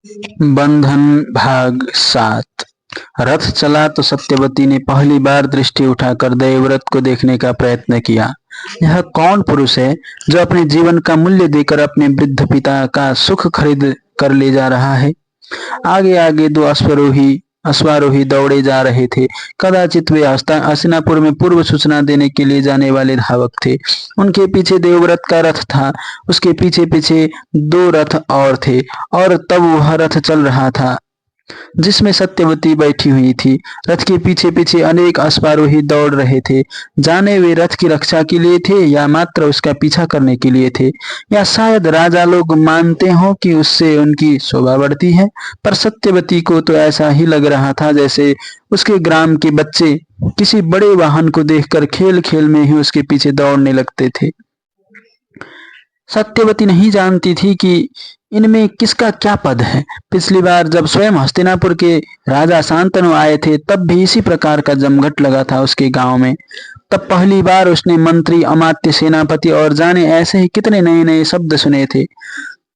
बंधन भाग 7। रथ चला तो सत्यवती ने पहली बार दृष्टि उठाकर देवव्रत को देखने का प्रयत्न किया। यह कौन पुरुष है जो अपने जीवन का मूल्य देकर अपने वृद्ध पिता का सुख खरीद कर ले जा रहा है। आगे आगे दो अश्वारोही दौड़े जा रहे थे। कदाचित वे हस्तिनापुर में पूर्व सूचना देने के लिए जाने वाले धावक थे। उनके पीछे देवव्रत का रथ था। उसके पीछे पीछे दो रथ और थे और तब वह रथ चल रहा था जिसमें सत्यवती बैठी हुई थी। रथ के पीछे पीछे अनेक अश्वारोही दौड़ रहे थे। जाने वे रथ की रक्षा के लिए थे या मात्र उसका पीछा करने के लिए थे, या शायद राजा लोग मानते हो कि उससे उनकी शोभा बढ़ती है। पर सत्यवती को तो ऐसा ही लग रहा था जैसे उसके ग्राम के बच्चे किसी बड़े वाहन को देखकर खेल खेल में ही उसके पीछे दौड़ने लगते थे। सत्यवती नहीं जानती थी कि इनमें किसका क्या पद है। पिछली बार जब स्वयं हस्तिनापुर के राजा शांतनु आए थे तब भी इसी प्रकार का जमघट लगा था उसके गांव में। तब पहली बार उसने मंत्री, अमात्य, सेनापति और जाने ऐसे ही कितने नए नए शब्द सुने थे।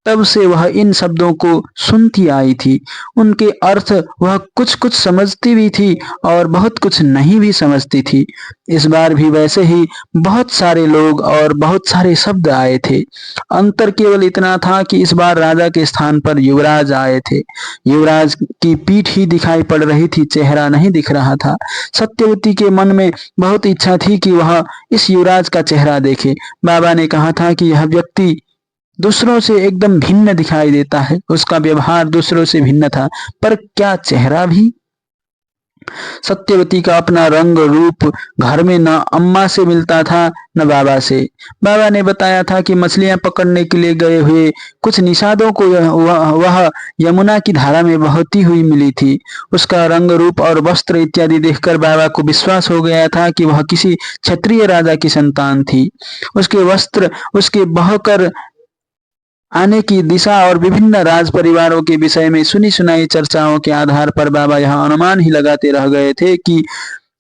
तब से वह इन शब्दों को सुनती आई थी। उनके अर्थ वह कुछ कुछ समझती भी थी और बहुत कुछ नहीं भी समझती थी। इस बार भी वैसे ही बहुत सारे लोग और बहुत सारे शब्द आए थे। अंतर केवल इतना था कि इस बार राजा के स्थान पर युवराज आए थे। युवराज की पीठ ही दिखाई पड़ रही थी, चेहरा नहीं दिख रहा था। सत्यवती के मन में बहुत इच्छा थी कि वह इस युवराज का चेहरा देखे। बाबा ने कहा था कि यह व्यक्ति दूसरों से एकदम भिन्न दिखाई देता है। उसका व्यवहार दूसरों से भिन्न था, पर क्या चेहरा भी? सत्यवती का अपना रंग रूप घर में न अम्मा से मिलता था न बाबा से। बाबा ने बताया था कि मछलियां पकड़ने के लिए गए हुए कुछ निषादों को वह यमुना की धारा में बहती हुई मिली थी। उसका रंग रूप और वस्त्र इत्यादि देखकर बाबा को विश्वास हो गया था कि वह किसी क्षत्रिय राजा की संतान थी। उसके वस्त्र, उसके बहकर आने की दिशा और विभिन्न राज परिवारों के विषय में सुनी सुनाई चर्चाओं के आधार पर बाबा यह अनुमान ही लगाते रह गए थे कि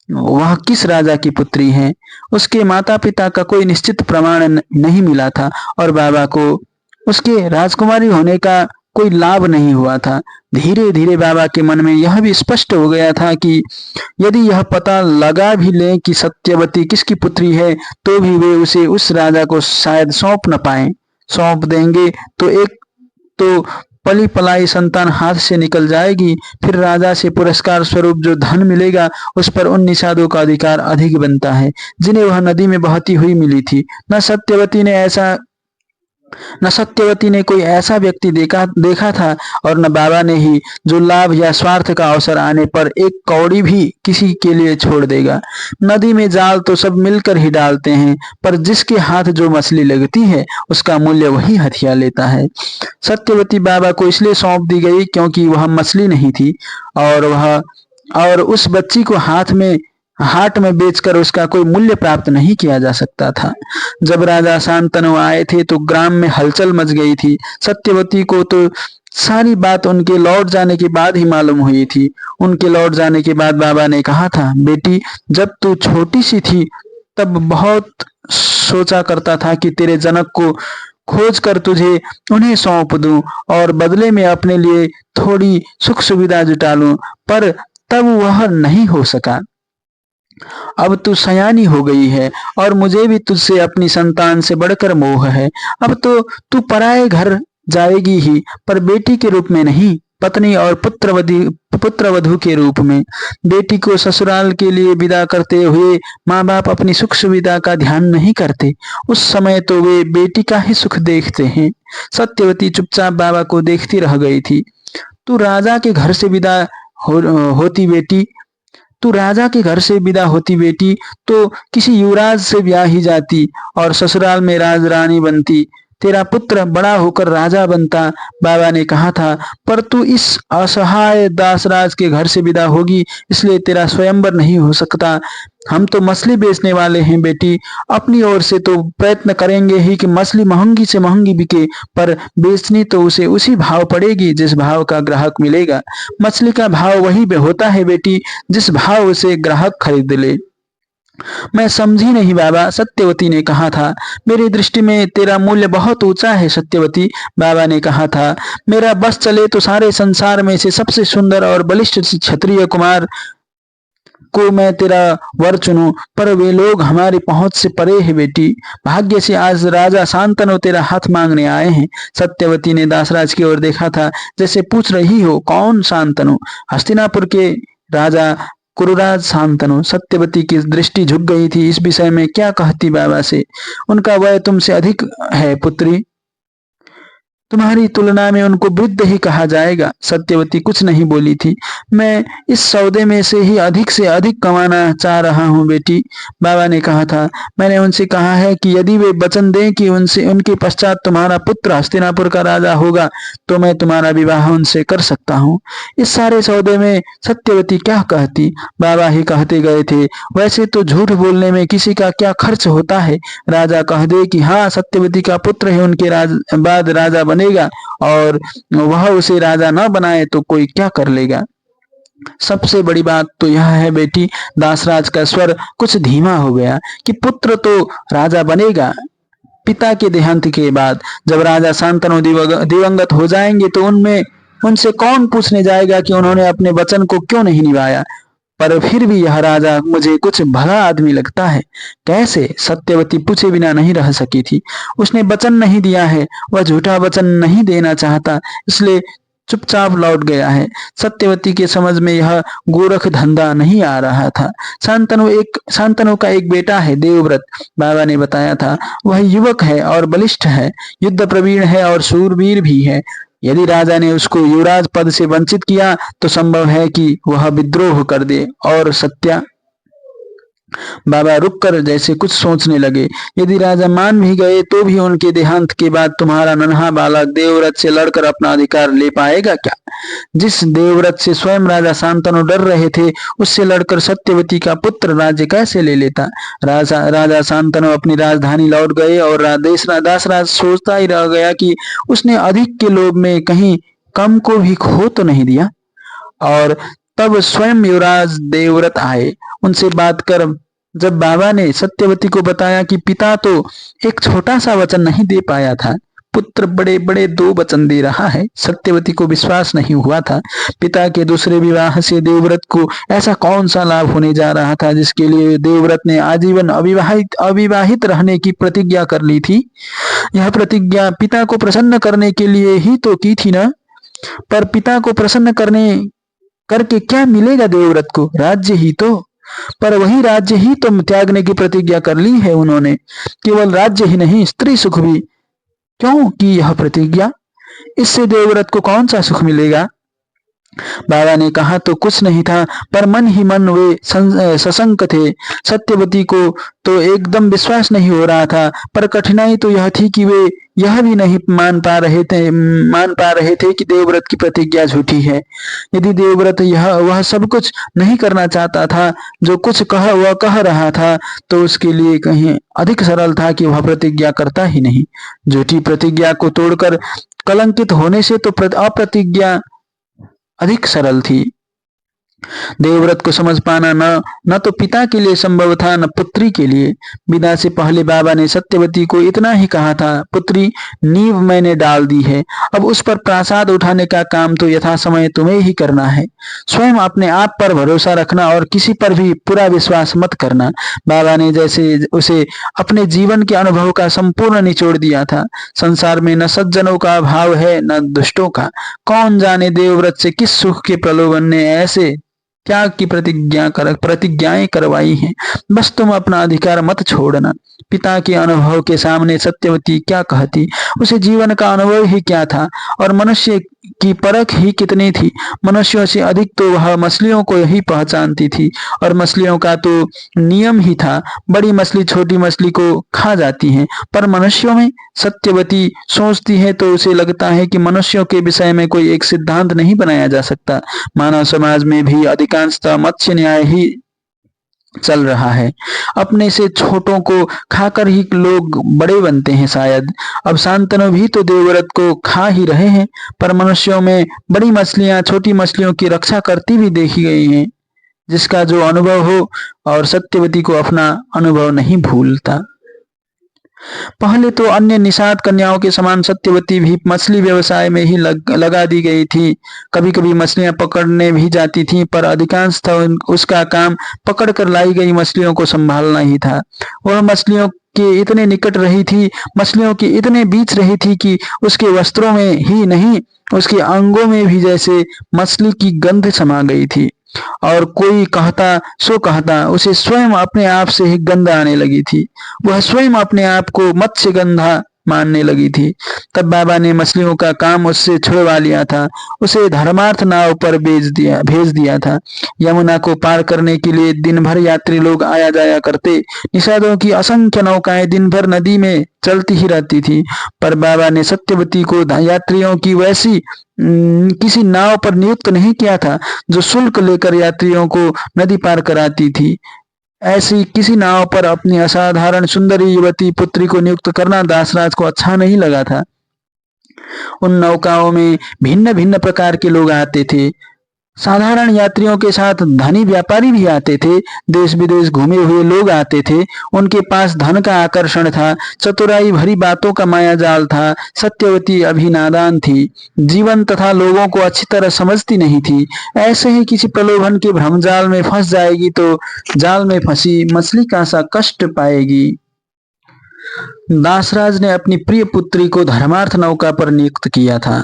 वह किस राजा की पुत्री है। उसके माता पिता का कोई निश्चित प्रमाण नहीं मिला था और बाबा को उसके राजकुमारी होने का कोई लाभ नहीं हुआ था। धीरे धीरे बाबा के मन में यह भी स्पष्ट हो गया था कि यदि यह पता लगा भी लें कि सत्यवती किसकी पुत्री है तो भी वे उसे उस राजा को शायद सौंप न पाए। सौंप देंगे तो एक तो पली पलाई संतान हाथ से निकल जाएगी, फिर राजा से पुरस्कार स्वरूप जो धन मिलेगा उस पर उन निषादों का अधिकार अधिक बनता है जिन्हें वह नदी में बहती हुई मिली थी। न सत्यवती ने कोई ऐसा व्यक्ति देखा था और न बाबा ने ही, जो लाभ या स्वार्थ का अवसर आने पर एक कौड़ी भी किसी के लिए छोड़ देगा। नदी में जाल तो सब मिलकर ही डालते हैं, पर जिसके हाथ जो मछली लगती है उसका मूल्य वही हथिया लेता है। सत्यवती बाबा को इसलिए सौंप दी गई क्योंकि वह मछली नहीं थी और उस बच्ची को हाट में बेचकर उसका कोई मूल्य प्राप्त नहीं किया जा सकता था। जब राजा शांतनु आए थे तो ग्राम में हलचल मच गई थी। सत्यवती को तो सारी बात उनके लौट जाने के बाद ही मालूम हुई थी। उनके लौट जाने के बाद बाबा ने कहा था, बेटी, जब तू छोटी सी थी तब बहुत सोचा करता था कि तेरे जनक को खोज कर तुझे उन्हें सौंप दूं और बदले में अपने लिए थोड़ी सुख सुविधा जुटा लूं, पर तब वह नहीं हो सका। अब तू सयानी हो गई है और मुझे भी तुझसे अपनी संतान से बढ़कर मोह है। अब तो तू पराए घर जाएगी ही, पर बेटी के रूप में नहीं, पत्नी और पुत्रवधू के रूप में। बेटी को ससुराल के लिए विदा करते हुए माँ बाप अपनी सुख सुविधा का ध्यान नहीं करते। उस समय तो वे बेटी का ही सुख देखते हैं। सत्यवती चुपचाप बाबा को देखती रह गई थी। तू राजा के घर से विदा होती बेटी तो किसी युवराज से ब्याह ही जाती और ससुराल में राजरानी बनती। तेरा पुत्र बड़ा होकर राजा बनता। बाबा ने कहा था, पर तू इस असहाय दासराज के घर से विदा होगी, इसलिए तेरा स्वयंवर नहीं हो सकता। हम तो मछली बेचने वाले हैं बेटी। अपनी ओर से तो प्रयत्न करेंगे ही कि मछली महंगी से महंगी बिके, पर बेचनी तो उसे उसी भाव पड़ेगी जिस भाव का ग्राहक मिलेगा। मछली का भाव वही होता है बेटी जिस भाव उसे ग्राहक खरीद ले। मैं समझी नहीं बाबा, सत्यवती ने कहा था। मेरी दृष्टि में तेरा मूल्य बहुत ऊंचा है सत्यवती, बाबा ने कहा था। मेरा बस चले तो सारे संसार में से सबसे सुंदर और बलिष्ठ क्षत्रिय कुमार को मैं तेरा वर चुनूं, पर वे लोग हमारी पहुंच से परे है बेटी। भाग्य से आज राजा शांतनु तेरा हाथ मांगने आए हैं। सत्यवती ने दासराज की ओर देखा था, जैसे पूछ रही हो कौन शांतनु। हस्तिनापुर के राजा कुरुराज शांतनु। सत्यवती की दृष्टि झुक गई थी। इस विषय में क्या कहती बाबा से? उनका वय तुमसे अधिक है पुत्री, तुम्हारी तुलना में उनको वृद्ध ही कहा जाएगा। सत्यवती कुछ नहीं बोली थी। मैं इस सौदे में से अधिक कमाना चाह रहा हूँ बेटी, बाबा ने कहा था। मैंने उनसे कहा है कि यदि वे वचन दें कि उनके पश्चात तुम्हारा पुत्र हस्तिनापुर का राजा होगा तो मैं तुम्हारा विवाह उनसे कर सकता हूँ। इस सारे सौदे में सत्यवती क्या कहती, बाबा ही कहते गए थे। वैसे तो झूठ बोलने में किसी का क्या खर्च होता है। राजा कह दे कि हाँ सत्यवती का पुत्र है उनके बाद राजा बनेगा, और वह उसे राजा न बनाए तो कोई क्या कर लेगा। सबसे बड़ी बात तो यह है बेटी, दासराज का स्वर कुछ धीमा हो गया, कि पुत्र तो राजा बनेगा पिता के देहांत के बाद। जब राजा शांतनु दिवंगत हो जाएंगे तो उनसे कौन पूछने जाएगा कि उन्होंने अपने वचन को क्यों नहीं निभाया। पर फिर भी यह राजा मुझे कुछ भला आदमी लगता है। कैसे? सत्यवती पूछे बिना नहीं रह सकी थी। उसने वचन नहीं दिया है, वह झूठा वचन नहीं देना चाहता, इसलिए चुपचाप लौट गया है। सत्यवती के समझ में यह गोरख धंधा नहीं आ रहा था। शांतनु का एक बेटा है देवव्रत, बाबा ने बताया था। वह युवक है और बलिष्ठ है, युद्ध प्रवीण है और शूरवीर भी है। यदि राजा ने उसको युवराज पद से वंचित किया तो संभव है कि वह विद्रोह कर दे। और सत्या, बाबा रुककर जैसे कुछ सोचने लगे। यदि राजा मान भी गए तो भी उनके देहांत के बाद तुम्हारा नन्हा बालक देवव्रत से लड़कर अपना अधिकार ले पाएगा क्या? जिस देवव्रत से स्वयं राजा शांतनु डर रहे थे, उससे लड़कर सत्यवती का पुत्र राज्य कैसे ले लेता? राजा शांतनु अपनी राजधानी लौट गए और दासराज सोचता ही रह गया कि उसने अधिक के लोभ में कहीं कम को भी खो तो नहीं दिया। और तब स्वयं युवराज देवव्रत आए। उनसे बात कर जब बाबा ने सत्यवती को बताया कि पिता तो एक छोटा सा वचन नहीं दे पाया था, पुत्र बड़े बड़े 2 वचन दे रहा है, सत्यवती को विश्वास नहीं हुआ था। पिता के दूसरे विवाह से देवव्रत को ऐसा कौन सा लाभ होने जा रहा था जिसके लिए देवव्रत ने आजीवन अविवाहित रहने की प्रतिज्ञा कर ली थी। यह प्रतिज्ञा पिता को प्रसन्न करने के लिए ही तो की थी ना। पर पिता को प्रसन्न करके क्या मिलेगा देवव्रत को? राज्य ही तो। पर वही राज्य ही तो त्यागने की प्रतिज्ञा कर ली है उन्होंने। केवल राज्य ही नहीं, स्त्री सुख भी। क्यों की यह प्रतिज्ञा? इससे देवव्रत को कौन सा सुख मिलेगा? बाबा ने कहा तो कुछ नहीं था, पर मन ही मन वे सशंक थे। सत्यवती को तो एकदम विश्वास नहीं हो रहा था, पर कठिनाई तो यह थी कि वे यह भी नहीं मान पा रहे थे कि देवव्रत की प्रतिज्ञा झूठी है। यदि देवव्रत वह सब कुछ नहीं करना चाहता था जो कुछ वह कह रहा था, तो उसके लिए कहीं अधिक सरल था कि वह प्रतिज्ञा करता ही नहीं। झूठी प्रतिज्ञा को तोड़कर कलंकित होने से तो अप्रतिज्ञा अधिक सरल थी। देवव्रत को समझ पाना न तो पिता के लिए संभव था न पुत्री के लिए। विदा से पहले बाबा ने सत्यवती को इतना ही कहा था, पुत्री नींव मैंने डाल दी है, अब उस पर प्रासाद उठाने का काम तो यथासमय तुम्हें ही करना है। स्वयं अपने आप पर भरोसा रखना और किसी पर भी पूरा विश्वास मत करना। बाबा ने जैसे उसे अपने जीवन के अनुभव का संपूर्ण निचोड़ दिया था। संसार में न सज्जनों का अभाव है न दुष्टों का। कौन जाने देवव्रत से किस सुख के प्रलोभन ने ऐसे त्याग की प्रतिज्ञाएं करवाई हैं। बस तुम अपना अधिकार मत छोड़ना। पिता के अनुभव के सामने सत्यवती क्या कहती? उसे जीवन का अनुभव ही क्या था, और मनुष्य की परख ही कितनी थी। मनुष्यों से अधिक तो वह मछलियों को ही पहचानती थी, और मछलियों का तो नियम ही था, बड़ी मछली छोटी मछली को खा जाती है। पर मनुष्यों में सत्यवती सोचती है तो उसे लगता है कि मनुष्यों के विषय में कोई एक सिद्धांत नहीं बनाया जा सकता। मानव समाज में भी अधिकांशतः मत्स्य न्याय ही चल रहा है। अपने से छोटों को खाकर ही लोग बड़े बनते हैं शायद। अब शांतनु भी तो देवव्रत को खा ही रहे हैं, पर मनुष्यों में बड़ी मछलियां छोटी मछलियों की रक्षा करती भी देखी गई हैं। जिसका जो अनुभव हो, और सत्यवती को अपना अनुभव नहीं भूलता। पहले तो अन्य निषाद कन्याओं के समान सत्यवती भी मछली व्यवसाय में ही लगा दी गई थी। कभी कभी मछलियां पकड़ने भी जाती थी, पर अधिकांश उसका काम पकड़ कर लाई गई मछलियों को संभालना ही था। वह मछलियों के इतने निकट रही थी, मछलियों के इतने बीच रही थी कि उसके वस्त्रों में ही नहीं, उसके अंगों में भी जैसे मछली की गंध समा गई थी। और कोई कहता सो कहता, उसे स्वयं अपने आप से ही गंध आने लगी थी। वह स्वयं अपने आप को मत्स्य गंधा मानने लगी थी। तब बाबा ने मछलियों का काम उससे छुड़वा लिया था, उसे धर्मार्थ नाव पर भेज दिया था। यमुना को पार करने के लिए दिन भर यात्री लोग आया जाया करते। निषादों की असंख्य नौकाएं दिन भर नदी में चलती ही रहती थी, पर बाबा ने सत्यवती को यात्रियों की वैसी किसी नाव पर नियुक्त नहीं किया था जो शुल्क लेकर यात्रियों को नदी पार कराती थी। ऐसी किसी नाव पर अपनी असाधारण सुंदरी युवती पुत्री को नियुक्त करना दासराज को अच्छा नहीं लगा था। उन नौकाओं में भिन्न भिन्न प्रकार के लोग आते थे। साधारण यात्रियों के साथ धनी व्यापारी भी आते थे, देश विदेश घूमे हुए लोग आते थे। उनके पास धन का आकर्षण था, चतुराई भरी बातों का माया जाल था। सत्यवती अभी नादान थी, जीवन तथा लोगों को अच्छी तरह समझती नहीं थी। ऐसे ही किसी प्रलोभन के भ्रमजाल में फंस जाएगी तो जाल में फंसी मछली का सा कष्ट पाएगी। दासराज ने अपनी प्रिय पुत्री को धर्मार्थ नौका पर नियुक्त किया था।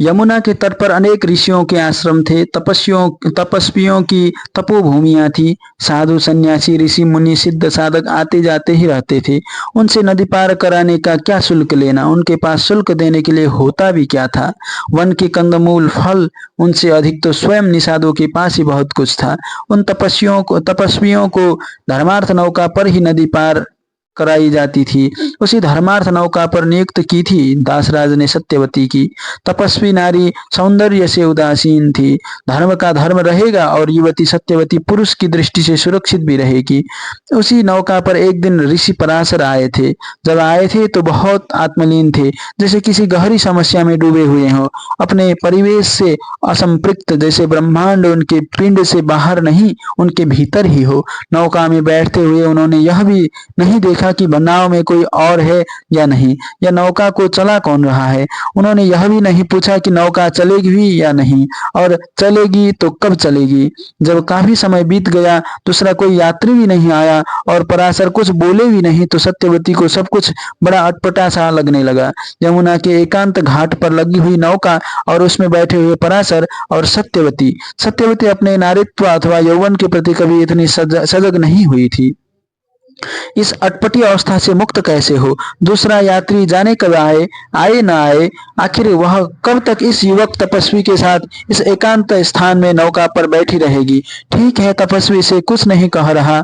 यमुना के तट पर अनेक ऋषियों के आश्रम थे, तपस्वियों की तपोभूमियां थी। साधु सन्यासी ऋषि मुनि सिद्ध साधक आते जाते ही रहते थे। उनसे नदी पार कराने का क्या शुल्क लेना, उनके पास शुल्क देने के लिए होता भी क्या था। वन के कंदमूल फल, उनसे अधिक तो स्वयं निषादों के पास ही बहुत कुछ था। उन तपस्वियों को धर्मार्थ नौका पर ही नदी पार कराई जाती थी। उसी धर्मार्थ नौका पर नियुक्त की थी दासराज ने सत्यवती की। तपस्वी नारी सौंदर्य से उदासीन थी। धर्म का धर्म रहेगा और युवती सत्यवती पुरुष की दृष्टि से सुरक्षित भी रहेगी। उसी नौका पर एक दिन ऋषि पराशर आए थे। जब आए थे तो बहुत आत्मलीन थे, जैसे किसी गहरी समस्या में डूबे हुए हों, अपने परिवेश से असंपृक्त, जैसे ब्रह्मांड उनके पिंड से बाहर नहीं उनके भीतर ही हो। नौका में बैठते हुए उन्होंने यह भी नहीं देखा कि नाव में कोई और है या नहीं, या नौका को चला कौन रहा है। उन्होंने यह भी नहीं पूछा कि नौका चलेगी भी या नहीं, और चलेगी तो कब चलेगी। जब काफी समय बीत गया, दूसरा कोई यात्री भी नहीं आया और पराशर कुछ बोले भी नहीं, तो सत्यवती को सब कुछ बड़ा अटपटा सा लगने लगा। यमुना के एकांत घाट पर लगी हुई नौका और उसमें बैठे हुए पराशर और सत्यवती अपने नारीत्व अथवा यौवन के प्रति कभी इतनी सजग नहीं हुई थी। इस अटपटी अवस्था से मुक्त कैसे हो। दूसरा यात्री जाने कब आए ना आए, आखिर वह कब तक इस युवक तपस्वी के साथ इस एकांत स्थान में नौका पर बैठी रहेगी। ठीक है, तपस्वी से कुछ नहीं कह रहा,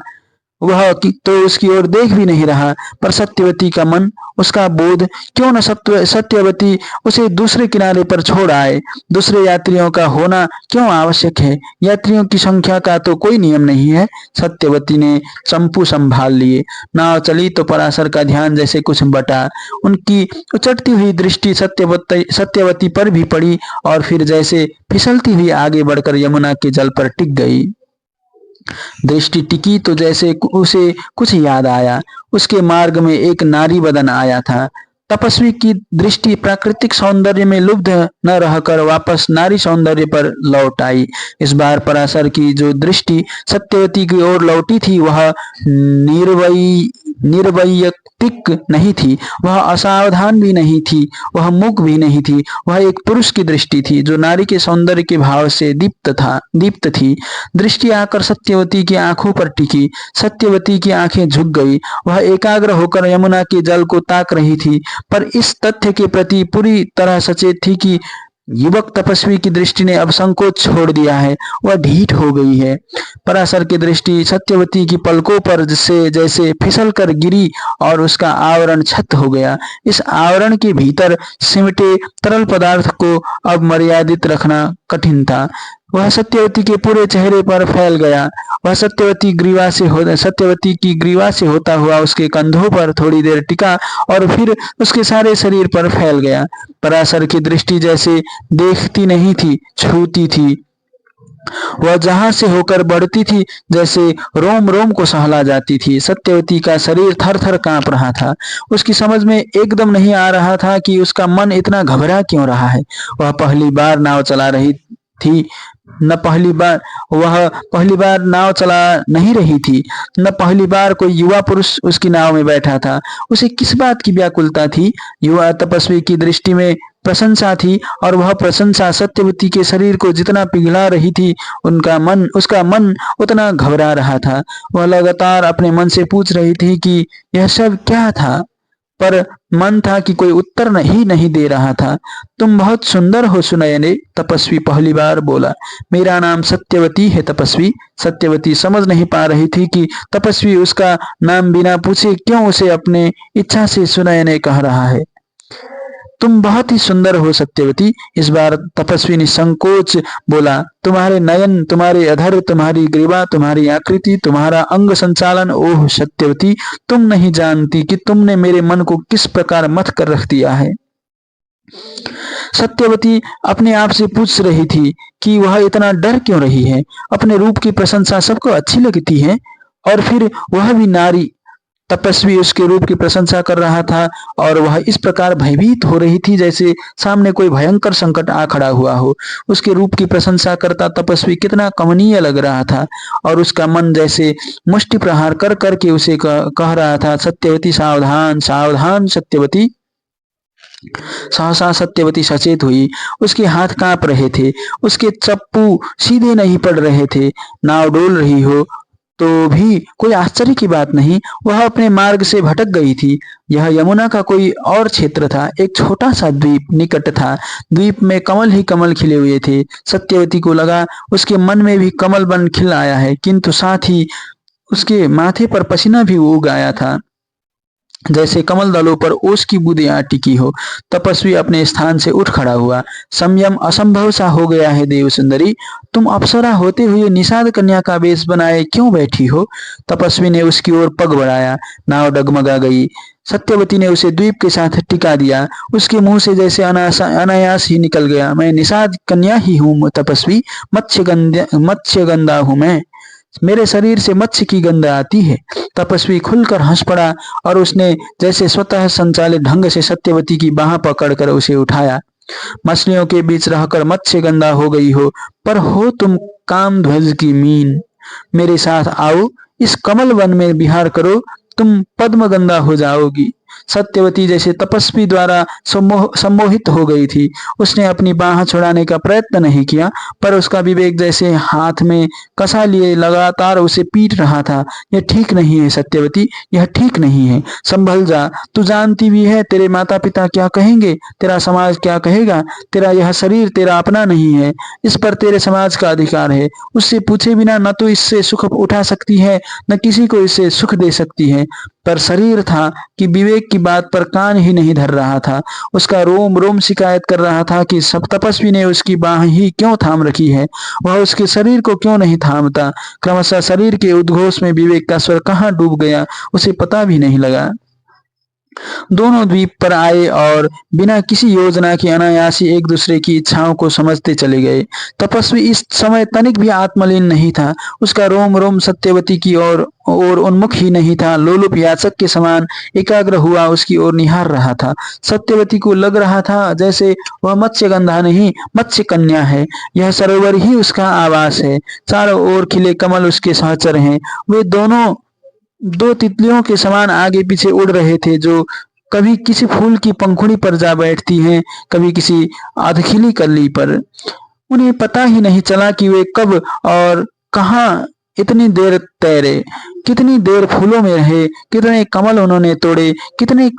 वह तो उसकी ओर देख भी नहीं रहा, पर सत्यवती का मन, उसका बोध, क्यों न सत्यवती उसे दूसरे किनारे पर छोड़ आए। दूसरे यात्रियों का होना क्यों आवश्यक है, यात्रियों की संख्या का तो कोई नियम नहीं है। सत्यवती ने चंपू संभाल लिए। नाव चली तो पराशर का ध्यान जैसे कुछ बटा। उनकी उचटती हुई दृष्टि सत्यवती पर भी पड़ी और फिर जैसे फिसलती हुई आगे बढ़कर यमुना के जल पर टिक गई। दृष्टि टिकी तो जैसे उसे कुछ याद आया। उसके मार्ग में एक नारी बदन आया था। तपस्वी की दृष्टि प्राकृतिक सौंदर्य में लुब्ध न रहकर वापस नारी सौंदर्य पर लौट आई। इस बार पराशर की जो दृष्टि सत्यवती की ओर लौटी थी, वह निर्वैयक्तिक नहीं थी, वह असावधान भी नहीं थी, वह मूक भी नहीं थी। वह एक पुरुष की दृष्टि थी जो नारी के सौंदर्य के भाव से दीप्त थी। दृष्टि आकर सत्यवती की आंखों पर टिकी। सत्यवती की आंखें झुक गई। वह एकाग्र होकर यमुना के जल को ताक रही थी, पर इस तथ्य के प्रति पूरी तरह सचेत थी कि युवक तपस्वी की दृष्टि ने अब संकोच छोड़ दिया है, वह ढीठ हो गई है। पराशर की दृष्टि सत्यवती की पलकों पर से जैसे फिसल कर गिरी और उसका आवरण छत हो गया। इस आवरण के भीतर सिमटे तरल पदार्थ को अब मर्यादित रखना कठिन था। वह सत्यवती के पूरे चेहरे पर फैल गया। वह सत्यवती की ग्रीवा से होता हुआ उसके कंधों पर थोड़ी देर टिका और फिर उसके सारे शरीर पर फैल गया। पराशर की दृष्टि जैसे देखती नहीं थी, छूती थी। वह जहां से होकर बढ़ती थी जैसे रोम रोम को सहला जाती थी। सत्यवती का शरीर थर थर कांप रहा था। उसकी समझ में एकदम नहीं आ रहा था कि उसका मन इतना घबरा क्यों रहा है। वह पहली बार नाव चला रही थी न पहली बार वह पहली बार नाव चला नहीं रही थी, न पहली बार कोई युवा पुरुष उसकी नाव में बैठा था। उसे किस बात की व्याकुलता थी? युवा तपस्वी की दृष्टि में प्रशंसा थी, और वह प्रशंसा सत्यवती के शरीर को जितना पिघला रही थी, उसका मन उतना घबरा रहा था। वह लगातार अपने मन से पूछ रही थी कि यह सब क्या था, पर मन था कि कोई उत्तर नहीं दे रहा था। तुम बहुत सुंदर हो सुनयने, तपस्वी पहली बार बोला। मेरा नाम सत्यवती है तपस्वी। सत्यवती समझ नहीं पा रही थी कि तपस्वी उसका नाम बिना पूछे क्यों उसे अपने इच्छा से सुनयने कह रहा है। तुम बहुत ही सुंदर हो सत्यवती, इस बार तपस्वी ने संकोच बोला। तुम्हारे नयन, तुम्हारे अधर, तुम्हारी ग्रीवा, तुम्हारी आकृति, तुम्हारा अंग संचालन, ओह सत्यवती, तुम नहीं जानती कि तुमने मेरे मन को किस प्रकार मथ कर रख दिया है। सत्यवती अपने आप से पूछ रही थी कि वह इतना डर क्यों रही है। अपने रूप की प्रशंसा सबको अच्छी लगती है, और फिर वह भी नारी। तपस्वी उसके रूप की प्रशंसा कर रहा था, और वह इस प्रकार भयभीत हो रही थी जैसे सामने कोई भयंकर संकट आ खड़ा हुआ हो। उसके रूप की प्रशंसा करता तपस्वी कितना कमनीय लग रहा था, और उसका मन जैसे मुष्टि प्रहार कर करके उसे कह रहा था, सत्यवती सावधान, सावधान सत्यवती। सहसा सत्यवती सचेत हुई। उसके हाथ कांप रहे थे, उसके चप्पू सीधे नहीं पड़ रहे थे। नाव डोल रही हो तो भी कोई आश्चर्य की बात नहीं, वह अपने मार्ग से भटक गई थी। यह यमुना का कोई और क्षेत्र था, एक छोटा सा द्वीप निकट था। द्वीप में कमल ही कमल खिले हुए थे। सत्यवती को लगा उसके मन में भी कमल बन खिल आया है, किंतु साथ ही उसके माथे पर पसीना भी उग आया था, जैसे कमल दलों पर ओस की बूंदें आ टिकी हो। तपस्वी अपने स्थान से उठ खड़ा हुआ। संयम असंभव सा हो गया है देव सुंदरी, तुम अप्सरा होते हुए निषाद कन्या का वेश बनाए क्यों बैठी हो? तपस्वी ने उसकी ओर पग बढ़ाया। नाव डगमगा गई। सत्यवती ने उसे द्वीप के साथ टिका दिया। उसके मुंह से जैसे अनायास ही निकल गया, मैं निषाद कन्या ही हूँ तपस्वी, मत्स्यगंधा हूँ मैं, मेरे शरीर से मत्स्य की गंध आती है। तपस्वी खुलकर हंस पड़ा, और उसने जैसे स्वतः संचालित ढंग से सत्यवती की बाह पकड़कर उसे उठाया। मछलियों के बीच रहकर मत्स्य गंधा हो गई हो, पर हो तुम काम ध्वज की मीन। मेरे साथ आओ, इस कमल वन में विहार करो, तुम पद्म गंधा हो जाओगी। सत्यवती जैसे तपस्वी द्वारा सम्मोहित हो गई थी। उसने अपनी बाह छुड़ाने का प्रयत्न नहीं किया, पर उसका विवेक जैसे हाथ में कसा लिए लगातार उसे पीट रहा था। यह ठीक नहीं है सत्यवती, यह ठीक नहीं है, संभल जा। तू जानती भी है तेरे माता पिता क्या कहेंगे, तेरा समाज क्या कहेगा। तेरा यह शरीर तेरा अपना नहीं है, इस पर तेरे समाज का अधिकार है। उससे पूछे बिना न तो इससे सुख उठा सकती है, न किसी को इससे सुख दे सकती है। पर शरीर था कि विवेक की बात पर कान ही नहीं धर रहा था। उसका रोम रोम शिकायत कर रहा था कि सब तपस्वी ने उसकी बाह ही क्यों थाम रखी है, वह उसके शरीर को क्यों नहीं थामता। क्रमशः शरीर के उद्घोष में विवेक का स्वर कहाँ डूब गया, उसे पता भी नहीं लगा। दोनों द्वीप पर आए और बिना किसी योजना के अनायास ही एक दूसरे की इच्छाओं को समझते चले गए। तपस्वी इस समय तनिक भी आत्मलीन नहीं था। उसका रोम रोम सत्यवती की ओर उन्मुख ही नहीं था, लोलुप याचक के समान एकाग्र हुआ उसकी ओर निहार रहा था। सत्यवती को लग रहा था जैसे वह मत्स्यगंधा नहीं, मत्स्य कन्या है। यह सरोवर ही उसका आवास है। चारों ओर खिले कमल उसके सहचर हैं। वे दोनों दो तितलियों के समान आगे पीछे उड़ रहे थे, जो कभी किसी फूल की पंखुड़ी पर जा बैठती हैं, कभी किसी अधखिली कली पर। उन्हें पता ही नहीं चला कि वे कब और कहाँ इतनी देर तैरे, कितनी देर फूलों में रहे, कितने कमल उन्होंने तोड़े, कितने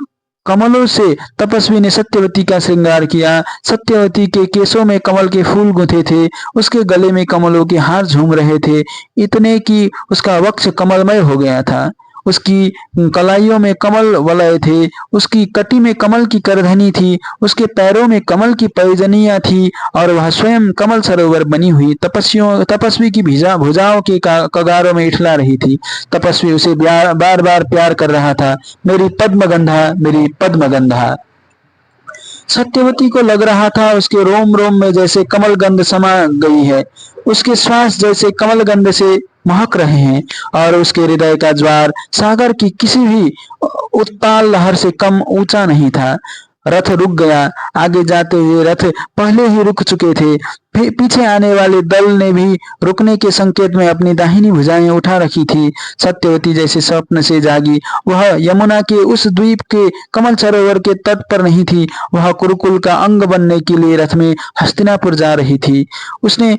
कमलों से तपस्वी ने सत्यवती का श्रृंगार किया। सत्यवती के केसों में कमल के फूल गुंथे थे, उसके गले में कमलों के हार झूम रहे थे, इतने कि उसका वक्ष कमलमय हो गया था। उसकी कलाइयों में कमल वलय थे, उसकी कटी में कमल की करधनी थी, उसके पैरों में कमल की पैजनियां थी, और वह स्वयं कमल सरोवर बनी हुई तपस्वी की भुजाओं के कगारों में इठला रही थी। तपस्वी उसे बार बार प्यार कर रहा था, मेरी पद्मगंधा, मेरी पद्मगंधा। सत्यवती को लग रहा था उसके रोम रोम में जैसे कमल गंध समा गई है, उसके श्वास जैसे कमल गंध से महक रहे हैं और उसके हृदय का ज्वार सागर की किसी भी उत्ताल लहर से कम ऊंचा नहीं था। रथ रुक गया। आगे जाते हुए रथ पहले ही रुक चुके थे। पीछे आने वाले दल ने भी रुकने के संकेत में अपनी दाहिनी भुजाएं उठा रखी थी। सत्यवती जैसे स्वप्न से जागी। वह यमुना के उस द्वीप के कमल सरोवर के तट पर नहीं थी, वह कुरुकुल का अंग बनने के लिए रथ में हस्तिनापुर जा रही थी। उसने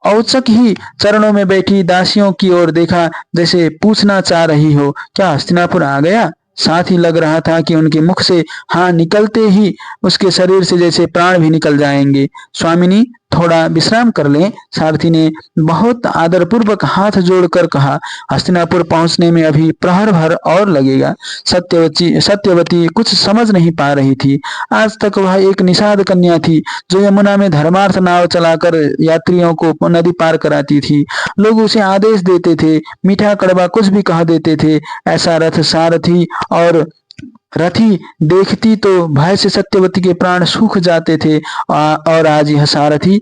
औचक ही चरणों में बैठी दासियों की ओर देखा, जैसे पूछना चाह रही हो, क्या हस्तिनापुर आ गया? साथ ही लग रहा था कि उनके मुख से हाँ निकलते ही उसके शरीर से जैसे प्राण भी निकल जाएंगे। स्वामिनी, थोड़ा विश्राम कर लें। सारथी ने बहुत आदरपूर्वक हाथ जोड़कर कहा। हस्तिनापुर पहुंचने में अभी प्रहर भर और लगेगा। सत्यवती कुछ समझ नहीं पा रही थी। आज तक वह एक निषाद कन्या थी जो यमुना में धर्मार्थ नाव चलाकर यात्रियों को नदी पार कराती थी। लोग उसे आदेश देते थे, मीठा कड़वा कुछ भी कह देते थे। ऐसा रथ सारथी और रथी देखती तो भय से सत्यवती के प्राण सूख जाते थे। और आज यह सारथी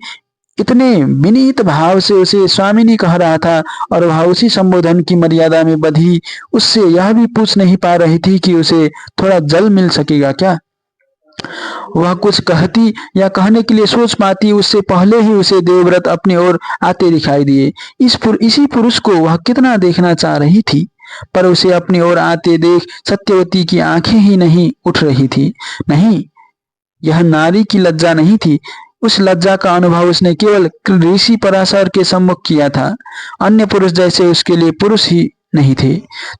इतने विनीत भाव से उसे स्वामिनी कह रहा था और वह उसी संबोधन की मर्यादा में बधी उससे यह भी पूछ नहीं पा रही थी कि उसे थोड़ा जल मिल सकेगा क्या। वह कुछ कहती या कहने के लिए सोच पाती उससे पहले ही उसे देवव्रत अपनी ओर आते दिखाई दिए। इसी पुरुष को वह कितना देखना चाह रही थी, पर उसे अपनी ओर आते देख सत्यवती की आंखें ही नहीं उठ रही थी। नहीं, यह नारी की लज्जा नहीं थी। उस लज्जा का अनुभव उसने केवल ऋषि पराशर के सम्मुख किया था। अन्य पुरुष जैसे उसके लिए पुरुष ही नहीं थे।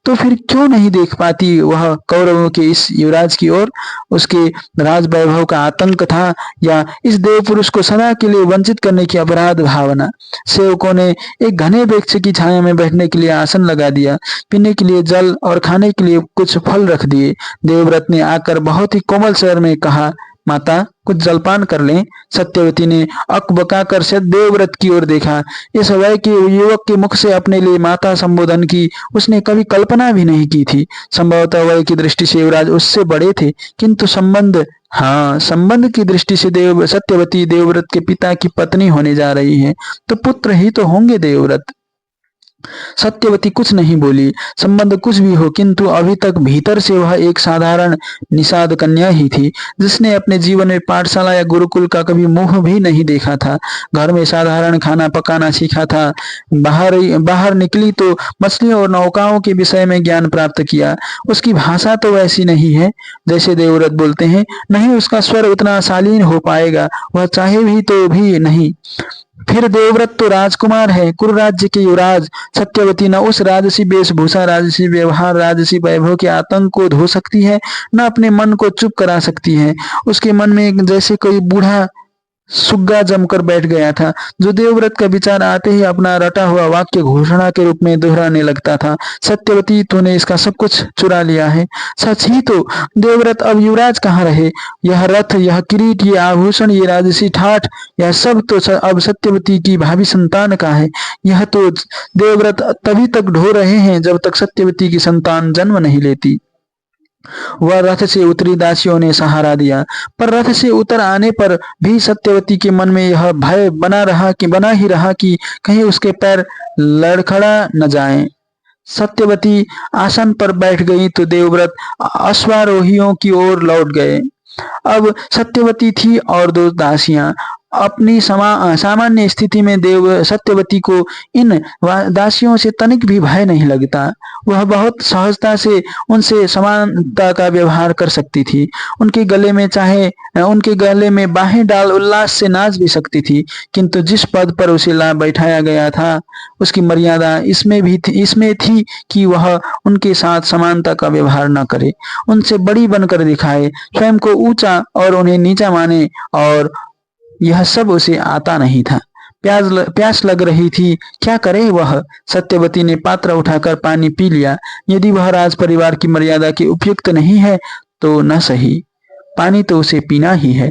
तो फिर क्यों नहीं देख पाती वह कौरवों के इस युवराज की ओर? उसके राज वैभव का आतंक था या इस देव पुरुष को सदा के लिए वंचित करने की अपराध भावना? सेवकों ने एक घने वृक्ष की छाया में बैठने के लिए आसन लगा दिया, पीने के लिए जल और खाने के लिए कुछ फल रख दिए। देवव्रत ने आकर बहुत ही कोमल स्वर में कहा, माता, कुछ जलपान कर लें। सत्यवती ने अकबकाकर से देवव्रत की ओर देखा। इस वय के युवक के मुख से अपने लिए माता संबोधन की उसने कभी कल्पना भी नहीं की थी। संभवतः वय की दृष्टि से युवराज उससे बड़े थे, किंतु संबंध की दृष्टि से सत्यवती देवव्रत के पिता की पत्नी होने जा रही है, तो पुत्र ही तो होंगे देवव्रत। सत्यवती कुछ नहीं बोली। संबंध कुछ भी हो, किंतु अभी तक भीतर से वह एक साधारण निषाद कन्या ही थी, जिसने अपने जीवन में पाठशाला या गुरुकुल का कभी मुंह भी नहीं देखा था। घर में साधारण खाना पकाना सीखा था। बाहर निकली तो मछलियों और नौकाओं के विषय में ज्ञान प्राप्त किया। उसकी भाषा तो वैसी नहीं है जैसे देवव्रत बोलते हैं, नहीं उसका स्वर उतना शालीन हो पाएगा, वह चाहे भी तो भी नहीं। फिर देवव्रत तो राजकुमार है, कुरु राज्य के युवराज। सत्यवती न उस राजसी वेशभूषा, राजसी व्यवहार, राजसी वैभव के आतंक को धो सकती है, न अपने मन को चुप करा सकती है। उसके मन में जैसे कोई बूढ़ा सुग्गा जमकर बैठ गया था, जो देवव्रत का विचार आते ही अपना रटा हुआ वाक्य घोषणा के रूप में दोहराने लगता था। सत्यवती, तूने इसका सब कुछ चुरा लिया है। सच ही तो देवव्रत, अब युवराज कहाँ रहे? यह रथ, यह किरीट, ये आभूषण, ये राजसी ठाठ, यह सब तो अब सत्यवती की भावी संतान का है। यह तो देवव्रत तभी तक ढो रहे हैं जब तक सत्यवती की संतान जन्म नहीं लेती। वह रथ से उतरी, दासियों ने सहारा दिया, पर रथ से उतर आने पर भी सत्यवती के मन में यह भय बना ही रहा कि कहीं उसके पैर लड़खड़ा न जाएं। सत्यवती आसन पर बैठ गई तो देवव्रत अश्वारोहियों की ओर लौट गए। अब सत्यवती थी और दो दासियां। अपनी सामान्य स्थिति में सत्यवती को इन दासियों से तनिक भी भय नहीं लगता। वह बहुत सहजता से उनसे समानता का व्यवहार कर सकती थी। उनके गले में बाहें डाल उल्लास से नाच भी सकती थी। किंतु जिस पद पर उसे ला बैठाया गया था, उसकी मर्यादा इसमें थी कि वह उनके साथ समानता का व्यवहार न करे, उनसे बड़ी बनकर दिखाए, स्वयं को ऊंचा और उन्हें नीचा माने, और यह सब उसे आता नहीं था। प्यास लग रही थी, क्या करे वह? सत्यवती ने पात्र उठाकर पानी पी लिया। यदि वह राज परिवार की मर्यादा के उपयुक्त नहीं है तो न सही, पानी तो उसे पीना ही है।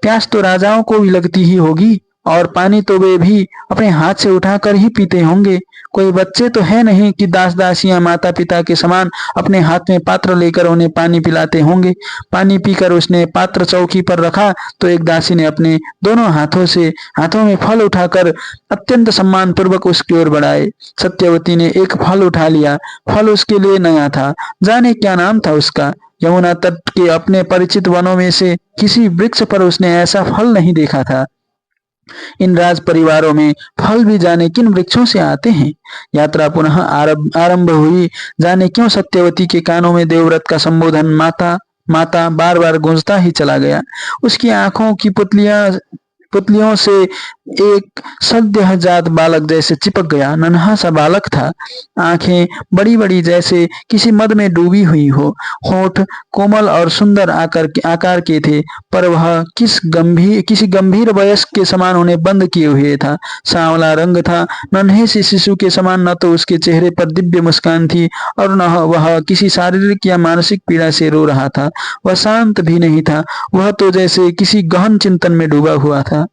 प्यास तो राजाओं को भी लगती ही होगी। और पानी तो वे भी अपने हाथ से उठाकर ही पीते होंगे। कोई बच्चे तो है नहीं कि दास दासियां माता पिता के समान अपने हाथ में पात्र लेकर उन्हें पानी पिलाते होंगे। पानी पीकर उसने पात्र चौकी पर रखा तो एक दासी ने अपने दोनों हाथों में फल उठाकर अत्यंत सम्मान पूर्वक उसकी ओर बढ़ाए। सत्यवती ने एक फल उठा लिया। फल उसके लिए नया था, जाने क्या नाम था उसका। यमुना तट के अपने परिचित वनों में से किसी वृक्ष पर उसने ऐसा फल नहीं देखा था। इन राज परिवारों में फल भी जाने किन वृक्षों से आते हैं। यात्रा पुनः आरंभ हुई। जाने क्यों सत्यवती के कानों में देवव्रत का संबोधन माता माता बार बार गूंजता ही चला गया। उसकी आंखों की पुतलियों से एक सद्यजात बालक जैसे चिपक गया। नन्हा सा बालक था, आंखें बड़ी बड़ी जैसे किसी मद में डूबी हुई हो। होठ कोमल और सुंदर आकार के थे, पर वह किसी गंभीर वयस्क के समान उन्हें बंद किए हुए था। सांवला रंग था, नन्हे से शिशु के समान। न तो उसके चेहरे पर दिव्य मुस्कान थी और न वह किसी शारीरिक या मानसिक पीड़ा से रो रहा था। वह शांत भी नहीं था, वह तो जैसे किसी गहन चिंतन में डूबा हुआ था।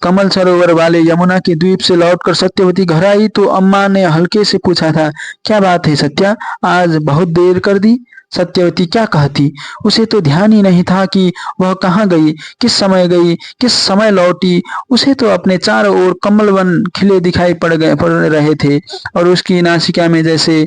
कमल सरोवर वाले यमुना के द्वीप से लौटकर सत्यवती घर आई तो अम्मा ने हल्के से पूछा था, क्या बात है सत्या, आज बहुत देर कर दी। सत्यवती क्या कहती, उसे तो ध्यान ही नहीं था कि वह कहाँ गई, किस समय लौटी। उसे तो अपने चारों ओर कमल वन खिले दिखाई पड़ रहे थे और उसकी नासिका में जैसे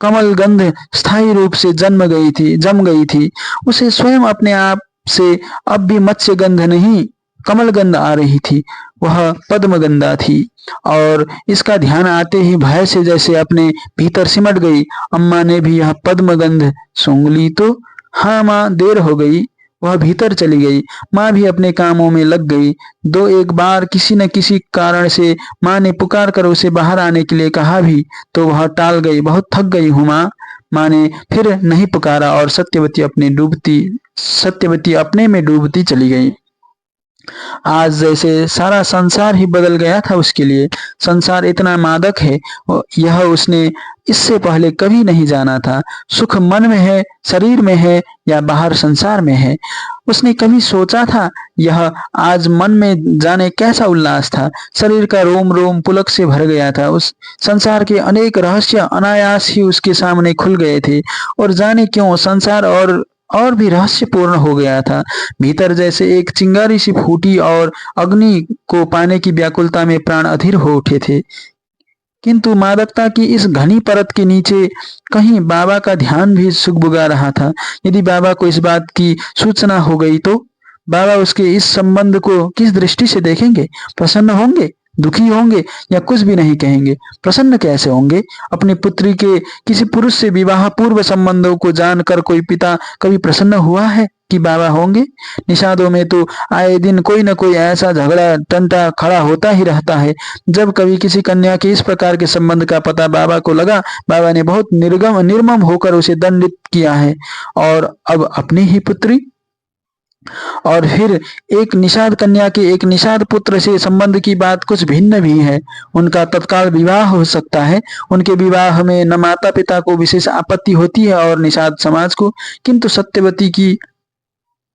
कमल गंध स्थायी रूप से जम गई थी। उसे स्वयं अपने आप से अब भी मत्स्य गंध नहीं, कमल गंध आ रही थी। वह पद्मगंधा थी और इसका ध्यान आते ही भय से जैसे अपने भीतर सिमट गई। अम्मा ने भी यह पद्मगंध सूंघ ली तो हाँ माँ, देर हो गई। वह भीतर चली गई। माँ भी अपने कामों में लग गई। दो एक बार किसी न किसी कारण से माँ ने पुकार कर उसे बाहर आने के लिए कहा भी तो वह टाल गई। बहुत थक गई हूँ माँ। माँ ने फिर नहीं पुकारा और सत्यवती अपने में डूबती चली गई। आज जैसे सारा संसार ही बदल गया था उसके लिए। संसार इतना मादक है, यह उसने इससे पहले कभी नहीं जाना था। सुख मन में है, शरीर में है या बाहर संसार में है, उसने कभी सोचा था। यह आज मन में जाने कैसा उल्लास था। शरीर का रोम रोम पुलक से भर गया था। उस संसार के अनेक रहस्य अनायास ही उसके सामने खुल गए थे और जाने क्यों संसार और भी रहस्यपूर्ण हो गया था। भीतर जैसे एक चिंगारी सी फूटी और अग्नि को पाने की व्याकुलता में प्राण अधीर हो उठे थे। किंतु मादकता की इस घनी परत के नीचे कहीं बाबा का ध्यान भी सुगबुगा रहा था। यदि बाबा को इस बात की सूचना हो गई तो बाबा उसके इस संबंध को किस दृष्टि से देखेंगे। प्रसन्न होंगे, दुखी होंगे या कुछ भी नहीं कहेंगे। प्रसन्न कैसे होंगे। अपनी पुत्री के किसी पुरुष से विवाह पूर्व संबंधों को जानकर कोई पिता कभी प्रसन्न हुआ है कि बाबा होंगे। निषादों में तो आए दिन कोई न कोई ऐसा झगड़ा टंटा खड़ा होता ही रहता है। जब कभी किसी कन्या के इस प्रकार के संबंध का पता बाबा को लगा, बाबा ने बहुत निर्मम होकर उसे दंडित किया है। और अब अपनी ही पुत्री और फिर एक निषाद कन्या के एक निषाद पुत्र से संबंध की बात कुछ भिन्न भी है। उनका तत्काल विवाह हो सकता है। उनके विवाह में न माता पिता को विशेष आपत्ति होती है और निषाद समाज को। किंतु सत्यवती की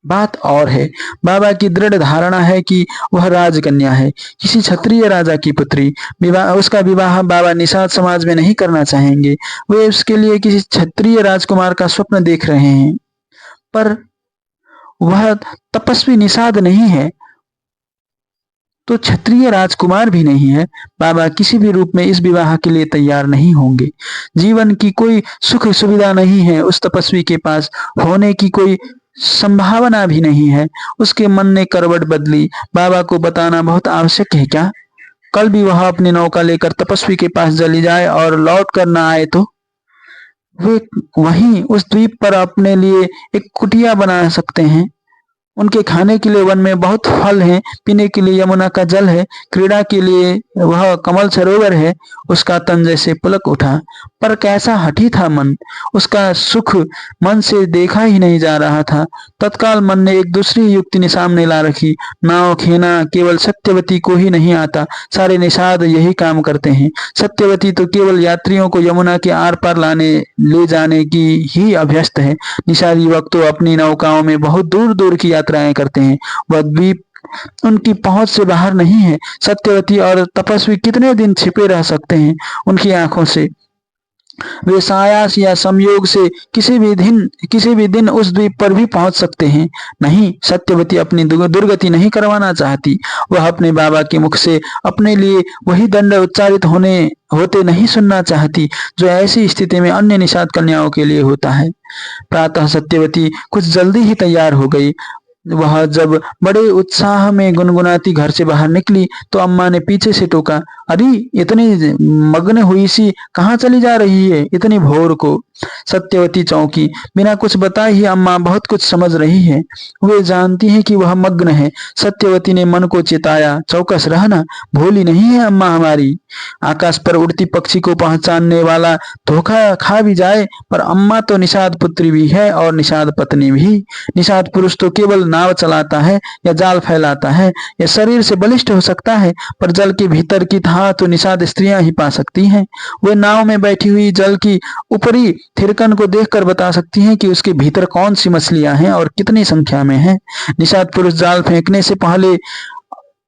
बात और है। बाबा की दृढ़ धारणा है कि वह राजकन्या है, किसी क्षत्रिय राजा की पुत्री। उसका विवाह बाबा निषाद समाज में नहीं करना चाहेंगे। वे उसके लिए किसी क्षत्रिय राजकुमार का स्वप्न देख रहे हैं, पर वह तपस्वी निषाद नहीं है तो क्षत्रिय राजकुमार भी नहीं है। बाबा किसी भी रूप में इस विवाह के लिए तैयार नहीं होंगे। जीवन की कोई सुख सुविधा नहीं है उस तपस्वी के पास, होने की कोई संभावना भी नहीं है। उसके मन ने करवट बदली। बाबा को बताना बहुत आवश्यक है क्या। कल भी वह अपनी नौका लेकर तपस्वी के पास चली जाए और लौट कर न आए तो वे वहीं उस द्वीप पर अपने लिए एक कुटिया बना सकते हैं। उनके खाने के लिए वन में बहुत फल हैं, पीने के लिए यमुना का जल है, क्रीड़ा के लिए वह कमल सरोवर है। उसका तन जैसे पुलक उठा, पर कैसा हठी था मन। उसका सुख मन से देखा ही नहीं जा रहा था। तत्काल मन ने एक दूसरी युक्ति सामने ला रखी। नाव खेना केवल सत्यवती को ही नहीं आता, सारे निषाद यही काम करते हैं। सत्यवती तो केवल यात्रियों को यमुना के आर पार ले जाने की ही अभ्यस्त है। निषाद युवक तो अपनी नौकाओं में बहुत दूर दूर की यात्राएं करते हैं। वह द्वीप उनकी पहुंच से बाहर नहीं है। सत्यवती और तपस्वी कितने दिन छिपे रह सकते हैं उनकी आंखों से? वे सायास या संयोग से किसी भी दिन उस द्वीप पर भी पहुंच सकते हैं। नहीं, सत्यवती अपनी दुर्गति नहीं करवाना चाहती। वह अपने बाबा के मुख से अपने लिए वही दंड उच्चारित होते नहीं सुनना चाहती जो ऐसी स्थिति में अन्य निषाद कन्याओं के लिए होता है। प्रातः सत्यवती कुछ जल्दी ही तैयार हो गई। वह जब बड़े उत्साह में गुनगुनाती घर से बाहर निकली तो अम्मा ने पीछे से टोका, अरे इतनी मग्न हुई सी कहाँ चली जा रही है इतनी भोर को? सत्यवती चौंकी। बिना कुछ बताए ही अम्मा बहुत कुछ समझ रही है। वे जानती है कि वह मग्न है। सत्यवती ने मन को चिताया, चौकस रहना, भोली नहीं है अम्मा हमारी। आकाश पर उड़ती पक्षी को पहचानने वाला धोखा खा भी जाए, पर अम्मा तो निषाद पुत्री भी है और निषाद पत्नी भी। निषाद पुरुष तो केवल नाव चलाता है या जाल फैलाता है या शरीर से बलिष्ठ हो सकता है, पर जल के भीतर की था तो निषाद स्त्रियां ही पा सकती हैं। वे नाव में बैठी हुई जल की ऊपरी थिरकन को देखकर बता सकती हैं कि उसके भीतर कौन सी मछलियां हैं और कितनी संख्या में हैं। निषाद पुरुष जाल फेंकने से पहले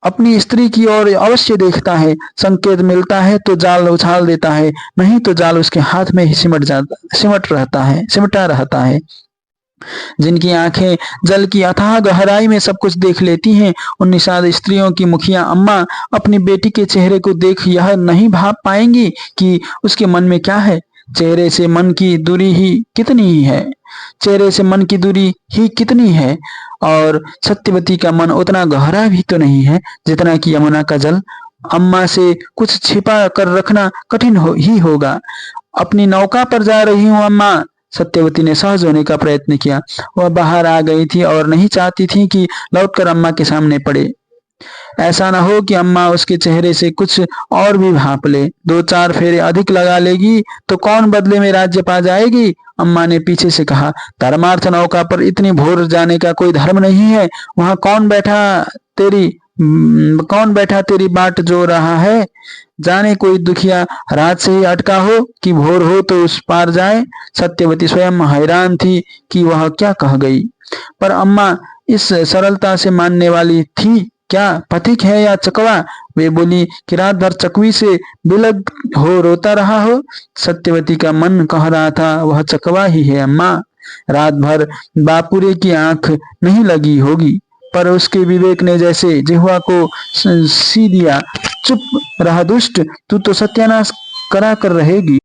अपनी स्त्री की ओर अवश्य देखता है। संकेत मिलता है तो जाल उछाल देता है, नहीं तो जाल उसके हाथ में ही सिमटा रहता है। जिनकी आंखें जल की अथाह गहराई में सब कुछ देख लेती हैं, उन निषाद स्त्रियों की मुखिया अम्मा अपनी बेटी के चेहरे को देख यह नहीं भाप पाएंगी कि उसके मन में क्या है। चेहरे से मन की दूरी ही कितनी है और सत्यवती का मन उतना गहरा भी तो नहीं है जितना कि यमुना का जल। अम्मा से कुछ छिपा कर रखना कठिन ही होगा। अपनी नौका पर जा रही हूँ अम्मा। सत्यवती ने सहज होने का प्रयत्न किया। वह बाहर आ गई थी और नहीं चाहती थी कि लौटकर अम्मा के सामने पड़े। ऐसा न हो कि अम्मा उसके चेहरे से कुछ और भी भांप ले। 2-4 फेरे अधिक लगा लेगी तो कौन बदले में राज्य पा जाएगी? अम्मा ने पीछे से कहा, धर्मार्थ नौका पर इतनी भोर जाने का कोई धर्म नहीं है। वहां कौन बैठा तेरी बाट जो रहा है? जाने कोई दुखिया रात से ही अटका हो कि भोर हो तो उस पार जाए। सत्यवती स्वयं हैरान थी कि वह क्या कह गई, पर अम्मा इस सरलता से मानने वाली थी क्या? पथिक है या चकवा? वे बोली कि रात भर चकवी से बिलग हो रोता रहा हो। सत्यवती का मन कह रहा था वह चकवा ही है अम्मा। रात भर बापुरे की आंख नहीं लगी होगी, पर उसके विवेक ने जैसे जिह्वा को सी दिया, चुप रहा दुष्ट, तू तो सत्यानाश करा कर रहेगी।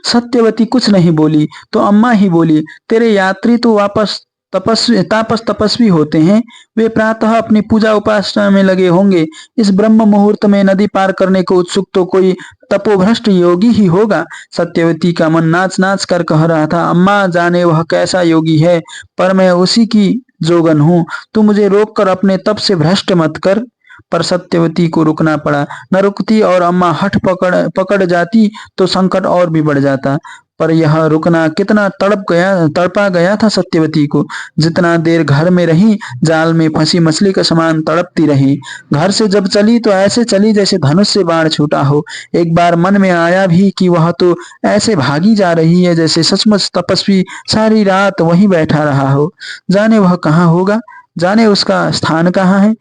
सत्यवती कुछ नहीं बोली तो अम्मा ही बोली, तेरे यात्री तो वापस तपस्वी होते हैं। वे प्रातः अपनी पूजा उपासना में लगे होंगे। इस ब्रह्म मुहूर्त में नदी पार करने को उत्सुक तो कोई तपोभ्रष्ट योगी ही होगा। सत्यवती का मन नाच नाच कर कह रहा था, अम्मा जाने वह कैसा योगी है, पर मैं उसी की जोगन हूँ। तू मुझे रोक कर अपने तप से भ्रष्ट मत कर। पर सत्यवती को रुकना पड़ा। न रुकती और अम्मा हठ पकड़ जाती तो संकट और भी बढ़ जाता। पर यह रुकना कितना तड़पा गया था सत्यवती को। जितना देर घर में रही जाल में फंसी मछली का समान तड़पती रही। घर से जब चली तो ऐसे चली जैसे धनुष से बाण छूटा हो। एक बार मन में आया भी कि वह तो ऐसे भागी जा रही है जैसे सचमुच तपस्वी सारी रात वहीं बैठा रहा हो। जाने वह कहाँ होगा, जाने उसका स्थान कहाँ है,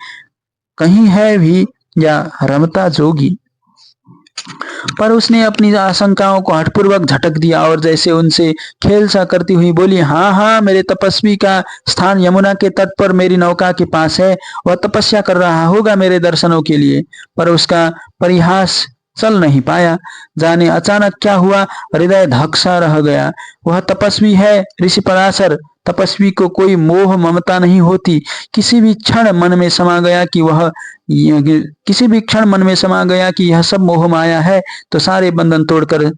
कहीं है भी या रमता जोगी। पर उसने अपनी आशंकाओं को हठपूर्वक झटक दिया और जैसे उनसे खेल सा करती हुई बोली, हाँ हाँ, मेरे तपस्वी का स्थान यमुना के तट पर मेरी नौका के पास है। वह तपस्या कर रहा होगा मेरे दर्शनों के लिए। पर उसका परिहास चल नहीं पाया। जाने अचानक क्या हुआ, हृदय धक्सा रह गया। वह तपस्वी है ऋषि पराशर। तपस्वी को कोई मोह ममता नहीं होती। किसी भी क्षण मन में समा गया कि यह सब मोह माया है तो सारे बंधन तोड़कर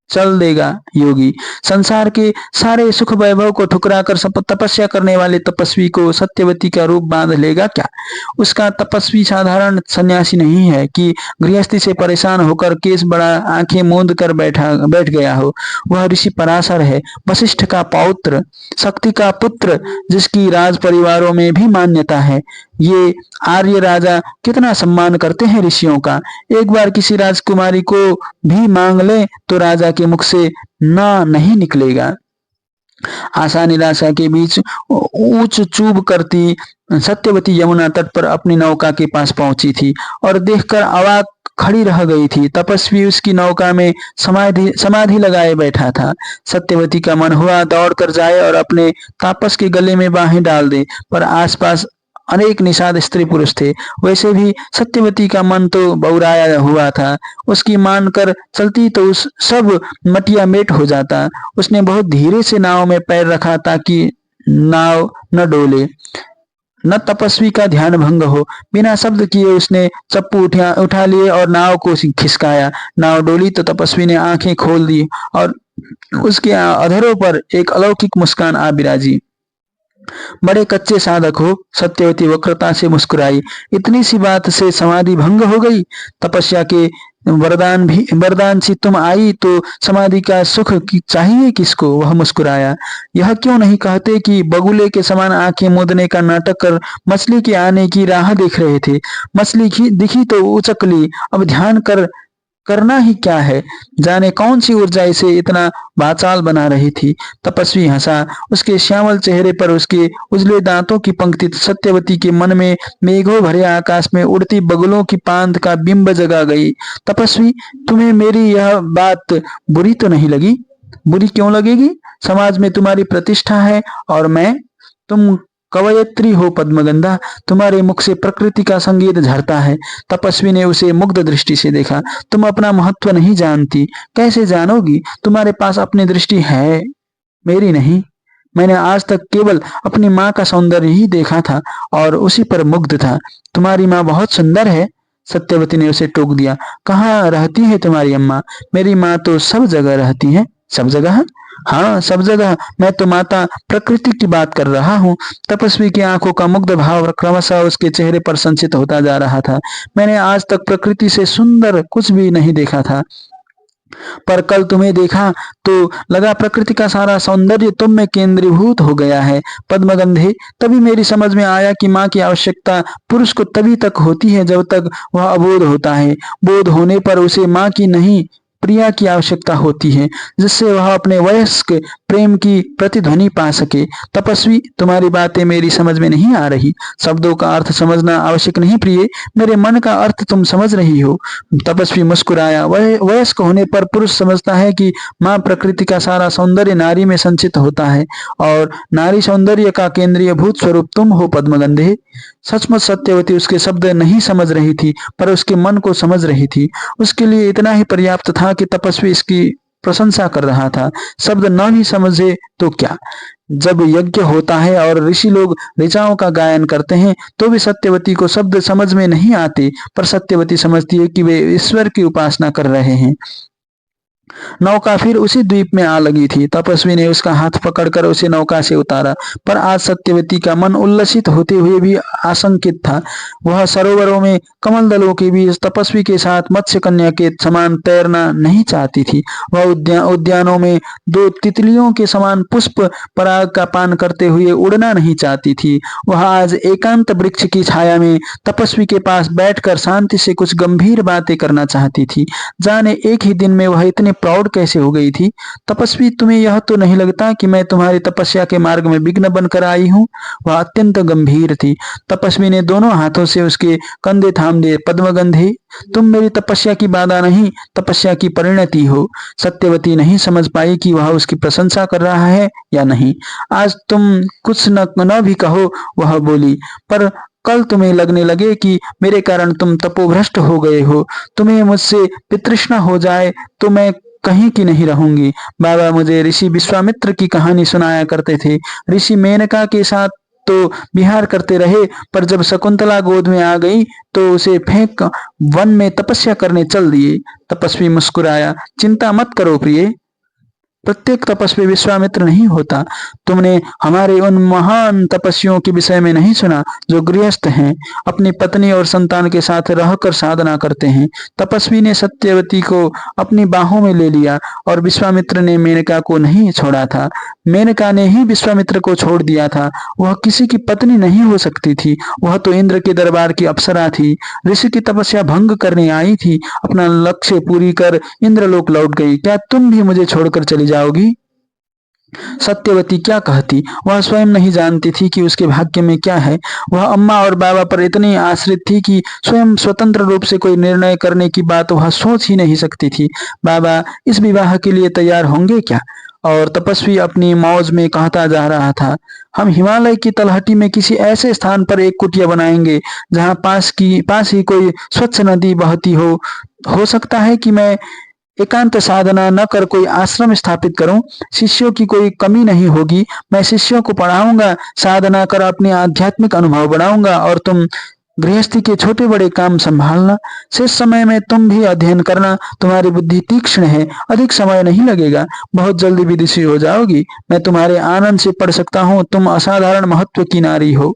चल देगा योगी। संसार के सारे सुख वैभव को ठुकरा कर तपस्या करने वाले तपस्वी को सत्यवती का रूप बांध लेगा क्या? उसका तपस्वी साधारण सन्यासी नहीं है कि गृहस्थी से परेशान होकर केस बड़ा आंखें मूंद कर बैठ गया हो। वह ऋषि पराशर है, वशिष्ठ का पौत्र, शक्ति का पुत्र, जिसकी राज परिवारों में भी मान्यता है। ये आर्य राजा कितना सम्मान करते हैं ऋषियों का। एक बार किसी राजकुमारी को भी मांग ले तो राजा के मुख से ना नहीं निकलेगा। आशा निराशा के बीच ऊंच चूब करती सत्यवती यमुना तट पर अपनी नौका के पास पहुंची थी और देखकर अवाक खड़ी रह गई थी। तपस्वी उसकी नौका में समाधि समाधि लगाए बैठा था। सत्यवती का मन हुआ दौड़ कर जाए और अपने तापस के गले में बाहें डाल दे, पर आसपास अनेक निषाद स्त्री पुरुष थे। वैसे भी सत्यवती का मन तो बौराया हुआ था। उसकी मानकर चलती तो उस सब मटिया मेट हो जाता। उसने बहुत धीरे से नाव में पैर रखा ताकि नाव न डोले, न तपस्वी का ध्यान भंग हो। बिना शब्द किए उसने चप्पू उठा लिए और नाव को खिसकाया। नाव डोली तो तपस्वी ने आंखें खोल दी और उसके अधरों पर एक अलौकिक मुस्कान आ बिराजी। बड़े कच्चे साधक हो, सत्यवती वक्रता से मुस्कुराई। इतनी सी बात से समाधि भंग हो गई? तपस्या के वरदान से तुम आई तो समाधि का सुख चाहिए किसको? वह मुस्कुराया। यह क्यों नहीं कहते कि बगुले के समान आंखें मूंदने का नाटक कर मछली के आने की राह देख रहे थे। मछली दिखी तो उचक ली, अब ध्यान करना ही क्या है? जाने कौन सी ऊर्जा इसे इतना बाचाल बना रही थी। तपस्वी हंसा। उसके श्यामल चेहरे पर उसके उजले दांतों की पंक्ति सत्यवती के मन में मेघों भरे आकाश में उड़ती बगुलों की पांत का बिंब जगा गई। तपस्वी, तुम्हें मेरी यह बात बुरी तो नहीं लगी? बुरी क्यों लगेगी? समाज में तुम्हारी प्रतिष्ठा है और तुम कवयत्री हो पद्मगंधा, तुम्हारे मुख से प्रकृति का संगीत झरता है। तपस्वी ने उसे मुग्ध दृष्टि से देखा। तुम अपना महत्व नहीं जानती। कैसे जानोगी? तुम्हारे पास अपनी दृष्टि है, मेरी नहीं। मैंने आज तक केवल अपनी माँ का सौंदर्य ही देखा था और उसी पर मुग्ध था। तुम्हारी माँ बहुत सुंदर है। सत्यवती ने उसे टोक दिया। कहाँ रहती है तुम्हारी अम्मा? मेरी माँ तो सब जगह रहती है। सब जगह? हाँ, सब जगह। मैं तो माता प्रकृति की बात कर रहा हूँ। तपस्वी की आंखों का मुग्ध भाव क्रमशः उसके चेहरे पर संचित होता जा रहा था। मैंने आज तक प्रकृति से सुंदर कुछ भी नहीं देखा था, पर कल तुम्हें देखा तो लगा प्रकृति का सारा सौंदर्य तुम में केंद्रीभूत हो गया है। पद्मगंधे, तभी मेरी समझ में आया कि माँ की आवश्यकता पुरुष को तभी तक होती है जब तक वह अबोध होता है। बोध होने पर उसे माँ की नहीं, प्रिया की आवश्यकता होती है, जिससे वह अपने वयस्क प्रेम की प्रतिध्वनि पा सके। तपस्वी, तुम्हारी बातें मेरी समझ में नहीं आ रही। शब्दों का अर्थ समझना आवश्यक नहीं प्रिय, मेरे मन का अर्थ तुम समझ रही हो। तपस्वी मुस्कुराया। वह वयस्क होने पर पुरुष समझता है कि माँ प्रकृति का सारा सौंदर्य नारी में संचित होता है और नारी सौंदर्य का केंद्रीय भूत स्वरूप तुम हो पद्मगंधे। सचमुच सत्यवती उसके शब्द नहीं समझ रही थी, पर उसके मन को समझ रही थी। उसके लिए इतना ही पर्याप्त था कि तपस्वी इसकी प्रशंसा कर रहा था। शब्द न भी समझे तो क्या? जब यज्ञ होता है और ऋषि लोग ऋचाओं का गायन करते हैं तो भी सत्यवती को शब्द समझ में नहीं आते, पर सत्यवती समझती है कि वे ईश्वर की उपासना कर रहे हैं। नौका फिर उसी द्वीप में आ लगी थी। तपस्वी ने उसका हाथ पकड़कर उसे नौका से उतारा, पर आज सत्यवती का मन उल्लसित होते हुए भी आशंकित था। वह सरोवरों में कमल दलों के बीच तपस्वी के साथ मत्स्य कन्या के समान तैरना नहीं चाहती थी। वह उद्यानों में दो तितलियों के समान पुष्प पराग का पान करते हुए उड़ना नहीं चाहती थी। वह आज एकांत वृक्ष की छाया में तपस्वी के पास बैठकर शांति से कुछ गंभीर बातें करना चाहती थी। जाने एक ही दिन में वह इतने प्रौढ़ कैसे हो गई थी। तपस्वी, तुम्हें यह तो नहीं लगता कि मैं तुम्हारी तपस्या के मार्ग में विघ्न बनकर आई हूँ? वह अत्यंत गंभीर थी। तपस्वी ने दोनों हाथों से उसके कंधे थाम दिए। पद्मगंधे, तुम मेरी तपस्या की बाधा नहीं, तपस्या की परिणति हो। सत्यवती नहीं समझ पाई कि वह उसकी प्रशंसा कर रहा है या नहीं। आज तुम कुछ न भी कहो, वह बोली, पर कल तुम्हें लगने लगे कि मेरे कारण तुम तपोभ्रष्ट हो गए हो। तुम्हें मुझसे वितृष्णा हो जाए तो मैं कहीं की नहीं रहूंगी। बाबा मुझे ऋषि विश्वामित्र की कहानी सुनाया करते थे। ऋषि मेनका के साथ तो विहार करते रहे, पर जब शकुंतला गोद में आ गई तो उसे फेंक वन में तपस्या करने चल दिए। तपस्वी मुस्कुराया। चिंता मत करो प्रिय, प्रत्येक तपस्वी विश्वामित्र नहीं होता। तुमने हमारे उन महान तपस्वियों के विषय में नहीं सुना जो गृहस्थ हैं, अपनी पत्नी और संतान के साथ रहकर साधना करते हैं। तपस्वी ने सत्यवती को अपनी बाहों में ले लिया और विश्वामित्र ने मेनका को नहीं छोड़ा था। मेनका ने ही विश्वामित्र को छोड़ दिया था। वह किसी की पत्नी नहीं हो सकती थी। वह तो इंद्र के दरबार की अप्सरा थी। ऋषि की तपस्या भंग करने आई थी, अपना लक्ष्य पूरी कर इंद्रलोक लौट गई। क्या तुम भी मुझे छोड़कर चली जाओगी? सत्यवती क्या कहती, वह स्वयं नहीं जानती थी कि उसके भाग्य में क्या है। वह अम्मा और बाबा पर इतनी आश्रित थी कि स्वयं स्वतंत्र रूप से कोई निर्णय करने की बात वह सोच ही नहीं सकती थी। बाबा इस विवाह के लिए तैयार होंगे क्या? और तपस्वी अपनी मौज में कहता जा रहा था, हम हिमालय की तलहटी में किसी ऐसे स्थान पर एक कुटिया बनाएंगे जहाँ पास ही कोई स्वच्छ नदी बहती हो सकता है कि मैं एकांत साधना न कर कोई आश्रम स्थापित करूं। शिष्यों की कोई कमी नहीं होगी। मैं शिष्यों को पढ़ाऊंगा, साधना कर अपनी आध्यात्मिक अनुभव बढ़ाऊंगा और तुम गृहस्थी के छोटे बड़े काम संभालना। शेष समय में तुम भी अध्ययन करना। तुम्हारी बुद्धि तीक्ष्ण है, अधिक समय नहीं लगेगा, बहुत जल्दी विदुषी हो जाओगी। मैं तुम्हारे आनंद से पढ़ सकता हूँ, तुम असाधारण महत्व की नारी हो।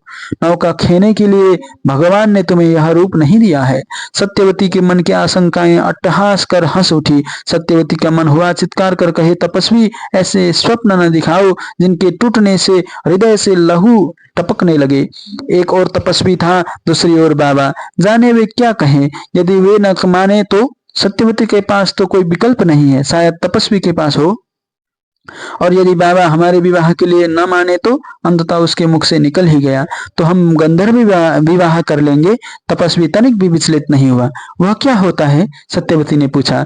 नौका खेने के लिए भगवान ने तुम्हें यह रूप नहीं दिया है। सत्यवती के मन की आशंकाएं अट्टहास कर हंस उठी। सत्यवती का मन हुआ चित्कार कर कहे, तपस्वी ऐसे स्वप्न न दिखाओ जिनके टूटने से हृदय से लहू टपकने लगे। एक और तपस्वी था, दूसरी ओर बाबा। जाने वे क्या कहें। यदि वे न माने तो सत्यवती के पास तो कोई विकल्प नहीं है, शायद तपस्वी के पास हो। और यदि बाबा हमारे विवाह के लिए न माने तो अंततः उसके मुख से निकल ही गया, तो हम गंधर्व विवाह कर लेंगे। तपस्वी तनिक भी विचलित नहीं हुआ। वह क्या होता है? सत्यवती ने पूछा।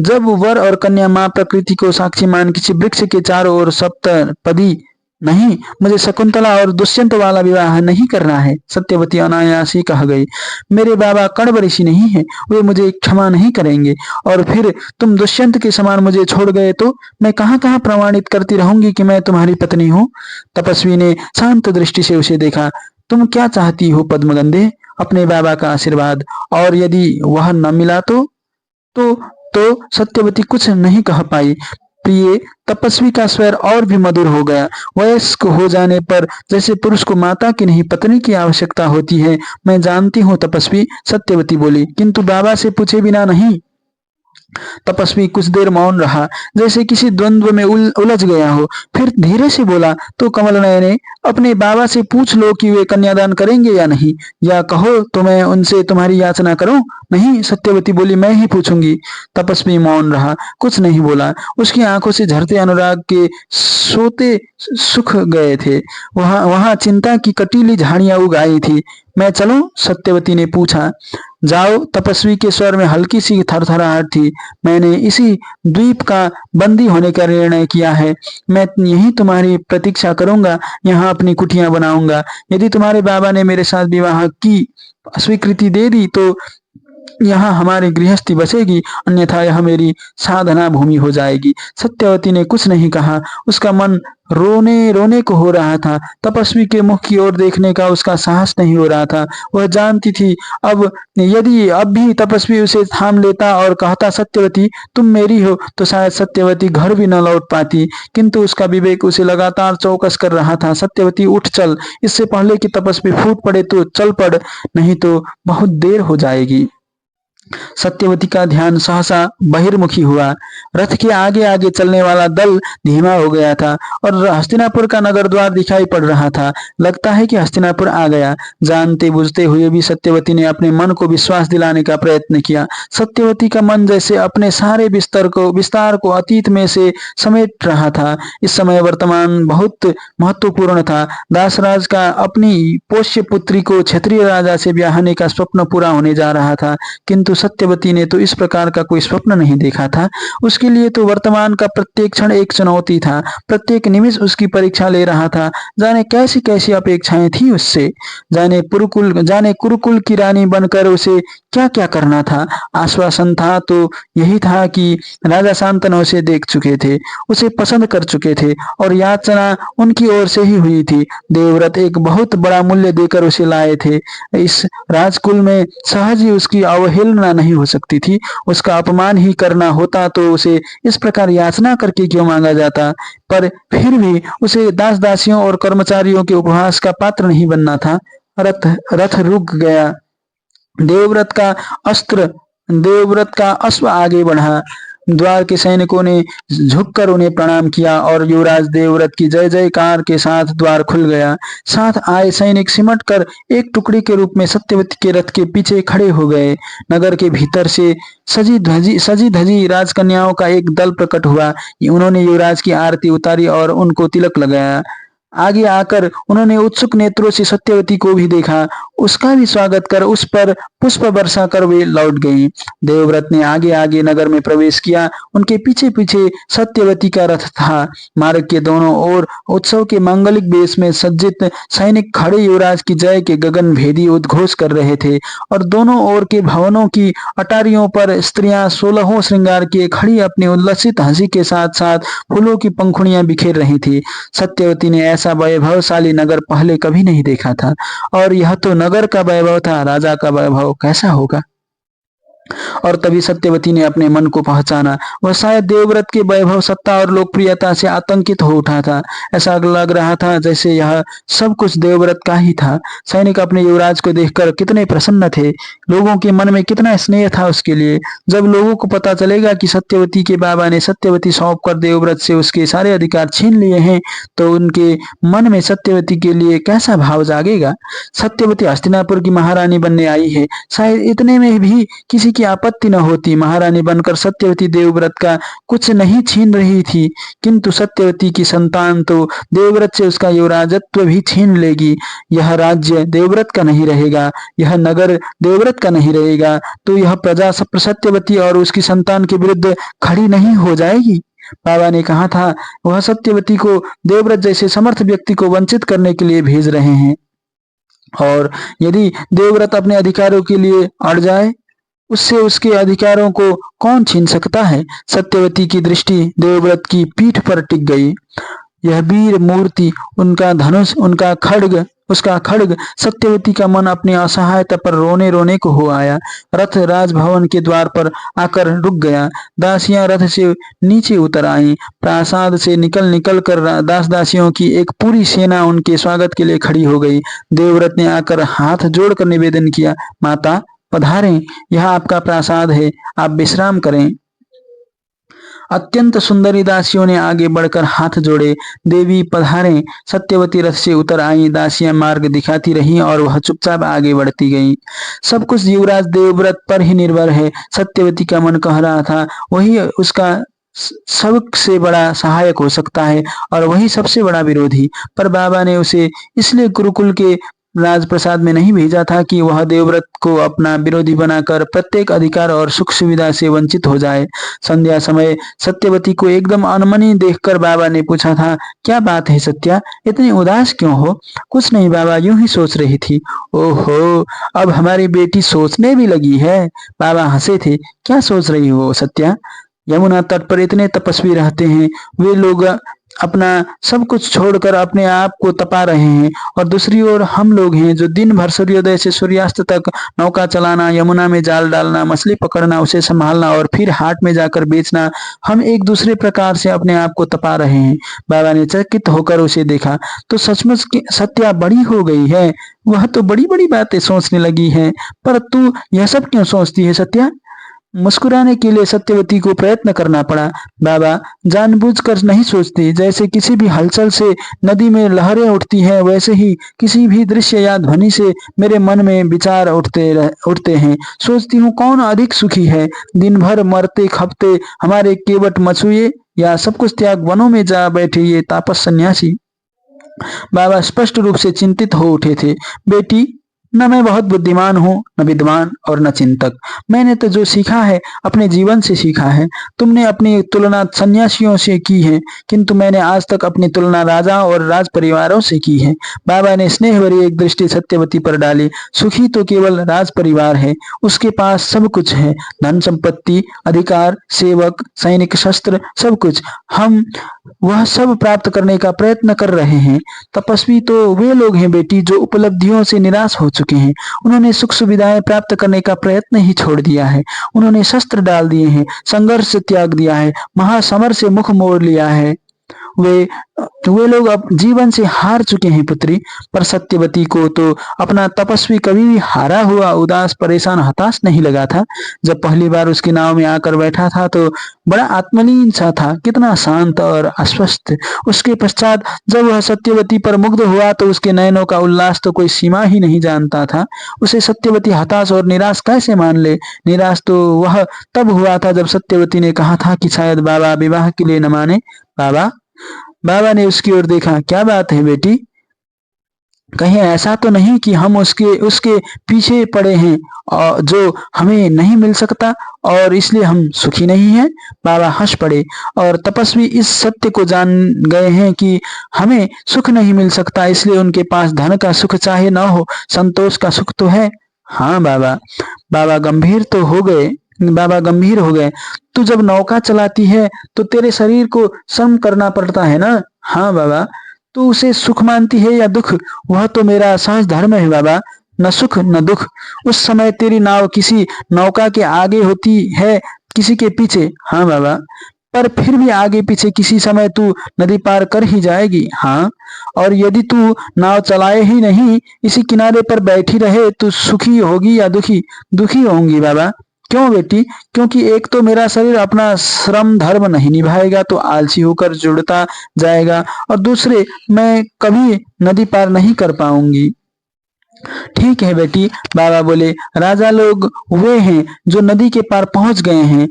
जब वर और कन्या माँ प्रकृति को साक्षी मान किसी वृक्ष के चारों ओर सप्तपदी। नहीं, मुझे शकुंतला और दुष्यंत वाला विवाह नहीं करना है, सत्यवती अनायास ही कह गई। मेरे बाबा कण्व ऋषि नहीं है, वे मुझे क्षमा नहीं करेंगे। और फिर तुम दुष्यंत के समान मुझे छोड़ गए तो मैं कहाँ कहाँ प्रमाणित करती रहूंगी कि मैं तुम्हारी पत्नी हूँ। तपस्वी ने शांत दृष्टि से उसे देखा। तुम क्या चाहती हो पद्मगंधे? अपने बाबा का आशीर्वाद, और यदि वह न मिला तो तो सत्यवती कुछ नहीं कह पाई। प्रिय, तपस्वी का स्वर और भी मधुर हो गया। वयस्क हो जाने पर जैसे पुरुष को माता की नहीं पत्नी की आवश्यकता होती है। मैं जानती हूँ तपस्वी, सत्यवती बोली, किंतु बाबा से पूछे बिना नहीं। तपस्वी कुछ देर मौन रहा, जैसे किसी द्वंद्व में उलझ गया हो। फिर धीरे से बोला, तो कमल नयने, अपने बाबा से पूछ लो कि वे कन्यादान करेंगे या नहीं, या कहो तो मैं उनसे तुम्हारी याचना करूं। नहीं, सत्यवती बोली, मैं ही पूछूंगी। तपस्वी मौन रहा, कुछ नहीं बोला। उसकी आंखों से झरते अनुराग के सोते सुख गए थे। वहां वहां चिंता की कटीली झाड़ियां उग आई थी। मैं चलूं? सत्यवती ने पूछा। जाओ, तपस्वी के स्वर में हल्की सी थरथराहट थी। मैंने इसी द्वीप का बंदी होने का निर्णय किया है। मैं यहीं तुम्हारी प्रतीक्षा करूंगा, यहाँ अपनी कुटिया बनाऊंगा। यदि तुम्हारे बाबा ने मेरे साथ विवाह की स्वीकृति दे दी तो यहाँ हमारी गृहस्थी बसेगी, अन्यथा यह मेरी साधना भूमि हो जाएगी। सत्यवती ने कुछ नहीं कहा। उसका मन रोने रोने को हो रहा था। तपस्वी के मुख की ओर देखने का उसका साहस नहीं हो रहा था। वह जानती थी, अब यदि अब भी तपस्वी उसे थाम लेता और कहता, सत्यवती तुम मेरी हो, तो शायद सत्यवती घर भी न लौट पाती। किंतु उसका विवेक उसे लगातार चौकस कर रहा था। सत्यवती उठ चल, इससे पहले कि तपस्वी फूट पड़े तो चल पड़, नहीं तो बहुत देर हो जाएगी। सत्यवती का ध्यान सहसा बहिर्मुखी हुआ। रथ के आगे आगे चलने वाला दल धीमा हो गया था और हस्तिनापुर का नगर द्वार दिखाई पड़ रहा था। लगता है कि हस्तिनापुर आ गया। जानते बुझते हुए भी सत्यवती ने अपने मन को विश्वास दिलाने का प्रयत्न किया। सत्यवती का मन जैसे अपने सारे विस्तार को अतीत में से समेट रहा था। इस समय वर्तमान बहुत महत्वपूर्ण था। दासराज का अपनी पोष्य पुत्री को क्षत्रिय राजा से ब्याहने का स्वप्न पूरा होने जा रहा था। किंतु सत्यवती ने तो इस प्रकार का कोई स्वप्न नहीं देखा था। उसके लिए तो वर्तमान का प्रत्येक क्षण एक चुनौती था, प्रत्येक निमिष उसकी परीक्षा ले रहा था। जाने कैसी कैसी अपेक्षाएं थी उससे। जाने कुरुकुल की रानी बनकर उसे क्या क्या करना था। आश्वासन था तो यही था कि राजा शांतनु उसे देख चुके थे, उसे पसंद कर चुके थे, और याचना उनकी ओर से ही हुई थी। देवव्रत एक बहुत बड़ा मूल्य देकर उसे लाए थे। इस राजकुल में सहज ही उसकी अवहेलना नहीं हो सकती थी। उसका अपमान ही करना होता तो उसे इस प्रकार याचना करके क्यों मांगा जाता। पर फिर भी उसे दास दासियों और कर्मचारियों के उपहास का पात्र नहीं बनना था। रथ रथ रुक गया। देवव्रत का अस्त्र देवव्रत का अश्व आगे बढ़ा। द्वार के सैनिकों ने झुककर उन्हें प्रणाम किया और युवराज देवव्रत की जय जयकार के साथ द्वार खुल गया। साथ आए सैनिक सिमट कर एक टुकड़ी के रूप में सत्यवती के रथ के पीछे खड़े हो गए। नगर के भीतर से सजी धजी राजकन्याओं का एक दल प्रकट हुआ। उन्होंने युवराज की आरती उतारी और उनको तिलक लगाया। आगे आकर उन्होंने उत्सुक नेत्रों से सत्यवती को भी देखा। उसका भी स्वागत कर उस पर पुष्प वर्षा कर वे लौट गईं। देवव्रत ने आगे आगे नगर में प्रवेश किया। उनके पीछे पीछे सत्यवती का रथ था। मार्ग के दोनों ओर उत्सव के मांगलिक वेश में सज्जित सैनिक खड़े युवराज की जय के गगन भेदी उद्घोष कर रहे थे और दोनों ओर के भवनों की अटारियों पर स्त्रियां 16 श्रृंगार किए खड़ी अपनी उल्लसित हंसी के साथ साथ फूलों की पंखुड़ियां बिखेर रही थी। सत्यवती ने ऐसा वैभवशाली नगर पहले कभी नहीं देखा था और यह तो नगर का वैभव था, राजा का वैभव कैसा होगा। और तभी सत्यवती ने अपने मन को पहचाना। वह शायद देवव्रत के वैभव, सत्ता और लोकप्रियता से आतंकित हो उठा था। ऐसा लग रहा था जैसे यह सब कुछ देवव्रत का ही था। सैनिक अपने युवराज को देखकर कितने प्रसन्न थे। लोगों के मन में कितना स्नेह था उसके लिए। जब लोगों को पता चलेगा कि सत्यवती के बाबा ने सत्यवती सौंप कर देवव्रत से उसके सारे अधिकार छीन लिए हैं, तो उनके मन में सत्यवती के लिए कैसा भाव जागेगा। सत्यवती हस्तिनापुर की महारानी बनने आई है, शायद इतने में भी किसी की आपत्ति न होती। महारानी बनकर सत्यवती देवव्रत का कुछ नहीं छीन रही थी, किंतु सत्यवती की संतान तो देवव्रत से उसका युवराजत्व भी छीन लेगी। यह राज्य देवव्रत का नहीं रहेगा, यह नगर देवव्रत का नहीं रहेगा, तो यह प्रजा सत्यवती और उसकी संतान के विरुद्ध खड़ी नहीं हो जाएगी। बाबा ने कहा था वह सत्यवती को देवव्रत जैसे समर्थ व्यक्ति को वंचित करने के लिए भेज रहे हैं, और यदि देवव्रत अपने अधिकारों के लिए अड़ जाए, उससे उसके अधिकारों को कौन छीन सकता है। सत्यवती की दृष्टि देवव्रत की पीठ पर टिक गई। यह वीर मूर्ति, उनका धनुष, उसका खड्ग, सत्यवती का मन अपनी असहायता पर रोने रोने को हो आया। रथ राजभवन के द्वार पर आकर रुक गया। दासियां रथ से नीचे उतर आईं। प्रासाद से निकल कर दास दासियों की एक पूरी सेना उनके स्वागत के लिए खड़ी हो गई। देवव्रत ने आकर हाथ जोड़कर निवेदन किया, माता पधारें, यह आपका प्रासाद है, आप विश्राम करें। अत्यंत सुंदरी दासियों ने आगे बढ़कर हाथ जोड़े, देवी पधारें। सत्यवती रथ से उतर आई। दासियां मार्ग दिखाती रहीं और वह चुपचाप आगे बढ़ती गईं। सब कुछ युवराज देवव्रत पर ही निर्भर है, सत्यवती का मन कह रहा था। वही उसका सबसे बड़ा सहायक हो सकता है और वही सबसे बड़ा विरोधी। पर बाबा ने उसे इसलिए गुरुकुल के राजप्रसाद में नहीं भेजा था कि वह देवव्रत को अपना विरोधी बनाकर प्रत्येक अधिकार और सुख सुविधा से वंचित हो जाए। संध्या समय सत्यवती को एकदम अनमनी देखकर बाबा ने पूछा था, क्या बात है सत्या, इतनी उदास क्यों हो। कुछ नहीं बाबा, यूं ही सोच रही थी। ओहो, अब हमारी बेटी सोचने भी लगी है। बाबा हंसे थे। क्या सोच रही हो सत्या। यमुना तट पर इतने तपस्वी रहते हैं, वे लोग अपना सब कुछ छोड़कर अपने आप को तपा रहे हैं, और दूसरी ओर हम लोग हैं जो दिन भर सूर्योदय से सूर्यास्त तक नौका चलाना, यमुना में जाल डालना, मछली पकड़ना, उसे संभालना और फिर हाट में जाकर बेचना, हम एक दूसरे प्रकार से अपने आप को तपा रहे हैं। बाबा ने चकित होकर उसे देखा। तो सचमुच सत्या बड़ी हो गई है, वह तो बड़ी बड़ी बातें सोचने लगी है। पर तू यह सब क्यों सोचती है सत्या। मुस्कुराने के लिए सत्यवती को प्रयत्न करना पड़ा। बाबा जानबूझकर नहीं सोचती। जैसे किसी भी हलचल से नदी में लहरें उठती हैं, वैसे ही किसी भी दृश्य या ध्वनि से मेरे मन में विचार उठते हैं। सोचती हूँ कौन अधिक सुखी है, दिन भर मरते खपते हमारे केवट मछुए, या सब कुछ त्याग वनों में जा बैठे ये तापस सन्यासी। बाबा स्पष्ट रूप से चिंतित हो उठे थे। बेटी, न मैं बहुत बुद्धिमान हूँ, न विद्वान और न चिंतक। मैंने तो जो सीखा है अपने जीवन से सीखा है। तुमने अपनी तुलना सन्यासियों से की है, किंतु मैंने आज तक अपनी तुलना राजा और राज परिवारों से की है। बाबा ने स्नेह भरी एक दृष्टि सत्यवती पर डाली। सुखी तो केवल राज परिवार है, उसके पास सब कुछ है, धन संपत्ति, अधिकार, सेवक, सैनिक, शस्त्र, सब कुछ। हम वह सब प्राप्त करने का प्रयत्न कर रहे हैं। तपस्वी तो वे लोग हैं बेटी जो उपलब्धियों से निराश हो चुके हैं। उन्होंने सुख सुविधाएं प्राप्त करने का प्रयत्न ही छोड़ दिया है। उन्होंने शस्त्र डाल दिए हैं, संघर्ष त्याग दिया है, महासमर से मुख मोड़ लिया है। वे लोग अब जीवन से हार चुके हैं पुत्री। पर सत्यवती को तो अपना तपस्वी कभी भी हारा हुआ उदास परेशान हताश नहीं लगा था। जब पहली बार उसकी नाव में आकर बैठा था तो बड़ा आत्मलीन सा था, कितना शांत और आश्वस्त। उसके पश्चात जब वह सत्यवती पर मुग्ध हुआ तो उसके नयनों का उल्लास तो कोई सीमा ही नहीं जानता था। उसे सत्यवती हताश और निराश कैसे मान ले। निराश तो वह तब हुआ था जब सत्यवती ने कहा था कि शायद बाबा विवाह के लिए न माने। बाबा बाबा ने उसकी ओर देखा। क्या बात है बेटी? कहीं ऐसा तो नहीं कि हम उसके उसके पीछे पड़े हैं और जो हमें नहीं मिल सकता और इसलिए हम सुखी नहीं हैं? बाबा हंस पड़े। और तपस्वी इस सत्य को जान गए हैं कि हमें सुख नहीं मिल सकता, इसलिए उनके पास धन का सुख चाहे न हो, संतोष का सुख तो है। हाँ बाबा। बाबा गंभीर तो हो गए बाबा गंभीर हो गए। तू जब नौका चलाती है तो तेरे शरीर को श्रम करना पड़ता है ना? हाँ बाबा। तू उसे सुख मानती है या दुख? वह तो मेरा सहज धर्म है बाबा, न सुख न दुख। उस समय तेरी नाव किसी नौका के आगे होती है, किसी के पीछे। हाँ बाबा। पर फिर भी आगे पीछे किसी समय तू नदी पार कर ही जाएगी। हाँ। और यदि तू नाव चलाए ही नहीं, इसी किनारे पर बैठी रहे, तो सुखी होगी या दुखी? दुखी होंगी बाबा। क्यों बेटी? क्योंकि एक तो मेरा शरीर अपना श्रम धर्म नहीं निभाएगा तो आलसी होकर जुड़ता जाएगा, और दूसरे मैं कभी नदी पार नहीं कर पाऊंगी। ठीक है बेटी, बाबा बोले। राजा लोग वे हैं जो नदी के पार पहुंच गए हैं,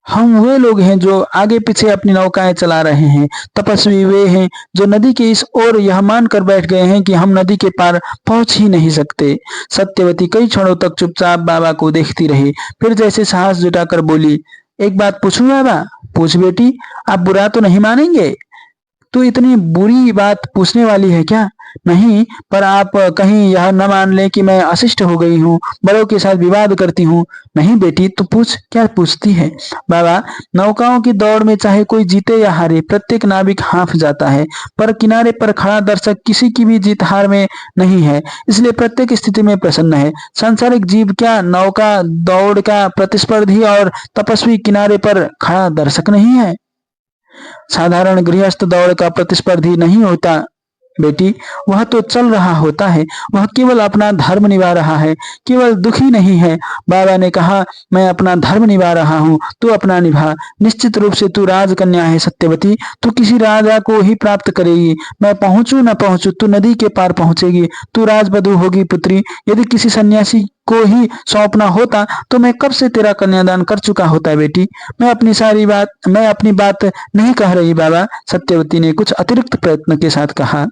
हम वे लोग हैं जो आगे पीछे अपनी नौकाएं चला रहे हैं। तपस्वी वे हैं जो नदी के इस ओर यह मानकर बैठ गए हैं कि हम नदी के पार पहुंच ही नहीं सकते। सत्यवती कई क्षणों तक चुपचाप बाबा को देखती रही, फिर जैसे साहस जुटाकर बोली, एक बात पूछूं बाबा? पूछ बेटी। आप बुरा तो नहीं मानेंगे? तो इतनी बुरी बात पूछने वाली है क्या? नहीं, पर आप कहीं यह न मान लें कि मैं अशिष्ट हो गई हूँ, बड़ों के साथ विवाद करती हूँ। नहीं बेटी, तो पूछ। क्या पूछती है? बाबा, नौकाओं की दौड़ में चाहे कोई जीते या हारे, प्रत्येक नाविक हाँफ जाता है, पर किनारे पर खड़ा दर्शक किसी की भी जीत हार में नहीं है, इसलिए प्रत्येक स्थिति में प्रसन्न है। सांसारिक जीव क्या नौका दौड़ का प्रतिस्पर्धी और तपस्वी किनारे पर खड़ा दर्शक नहीं है? साधारण गृहस्थ दौड़ का प्रतिस्पर्धी नहीं होता बेटी, वह तो चल रहा होता है, वह केवल अपना धर्म निभा रहा है, केवल दुखी नहीं है। बाबा ने कहा, मैं अपना धर्म निभा रहा हूँ, तू अपना निभा। निश्चित रूप से तू राजकन्या है सत्यवती, तू किसी राजा को ही प्राप्त करेगी। मैं पहुंचू न पहुंचू, तू नदी के पार पहुंचेगी, तू राजवधू होगी पुत्री। यदि किसी सन्यासी को ही सौंपना होता तो मैं कब से तेरा कन्यादान कर चुका होता बेटी। मैं अपनी बात नहीं कह रही बाबा, सत्यवती ने कुछ अतिरिक्त प्रयत्न के साथ कहा।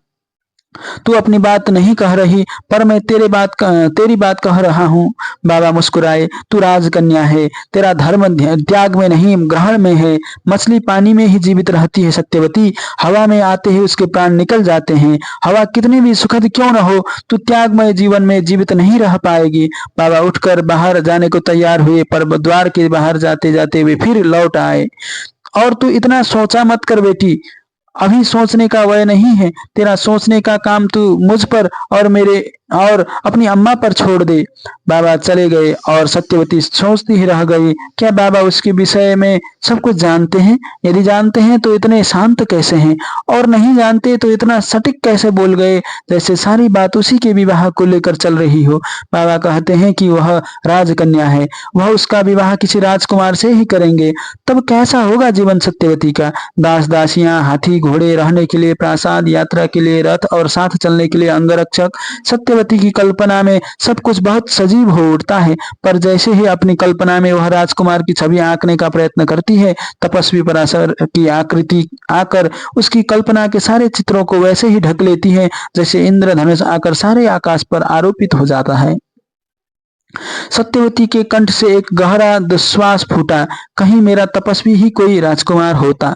तू अपनी बात नहीं कह रही, पर मैं तेरी बात कह रहा हूँ। बाबा मुस्कुराए। तू राजकन्या है, तेरा धर्म त्याग में नहीं ग्रहण में है। मछली पानी में ही जीवित रहती है सत्यवती, हवा में आते ही उसके प्राण निकल जाते हैं। हवा कितनी भी सुखद क्यों न हो, तू त्यागमय जीवन में जीवित नहीं रह पाएगी। बाबा उठकर बाहर जाने को तैयार हुए, पर द्वार के बाहर जाते जाते वे फिर लौट आए। और तू इतना सोचा मत कर बेटी, अभी सोचने का वय नहीं है। तेरा सोचने का काम तू मुझ पर और अपनी अम्मा पर छोड़ दे। बाबा चले गए और सत्यवती सोचती ही रह गई, क्या बाबा उसके विषय में सब कुछ जानते हैं? यदि जानते हैं तो इतने शांत कैसे हैं, और नहीं जानते तो इतना सटीक कैसे बोल गए, जैसे सारी बात उसी के विवाह को लेकर चल रही हो। बाबा कहते हैं कि वह राजकन्या है, वह उसका विवाह किसी राजकुमार से ही करेंगे। तब कैसा होगा जीवन सत्यवती का? दास दासियां, हाथी घोड़े, रहने के लिए प्रासाद, यात्रा के लिए रथ और साथ चलने के लिए अंगरक्षक। सत्यवती की कल्पना में सब कुछ बहुत सजीव हो उठता है, पर जैसे ही अपनी कल्पना में वह राजकुमार की छवि आंकने का प्रयत्न करती है, तपस्वी पराशर की आकृति आकर उसकी कल्पना के सारे चित्रों को वैसे ही ढक लेती है जैसे इंद्रधनुष आकर सारे आकाश पर आरोपित हो जाता है। सत्यवती के कंठ से एक गहरा दुश्वास फूटा, कहीं मेरा तपस्वी ही कोई राजकुमार होता।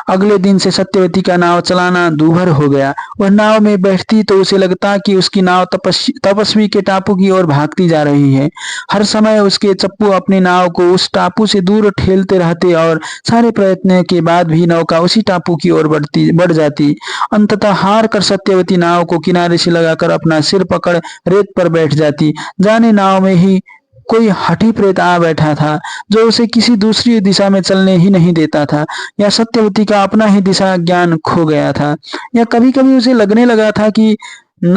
अगले दिन से सत्यवती का नाव चलाना दूभर हो गया। वह नाव में बैठती तो उसे लगता कि उसकी नाव तपस्वी के टापू की ओर भागती जा रही है। हर समय उसके चप्पू अपनी नाव को उस टापू से दूर ठेलते रहते और सारे प्रयत्न के बाद भी नौका उसी टापू की ओर बढ़ जाती। अंततः हार कर सत्यवती नाव को किनारे से लगाकर अपना सिर पकड़ रेत पर बैठ जाती। जाने नाव में ही कोई हठी प्रेत आ बैठा था जो उसे किसी दूसरी दिशा में चलने ही नहीं देता था, या सत्यवती का अपना ही दिशा ज्ञान खो गया था, या कभी कभी उसे लगने लगा था कि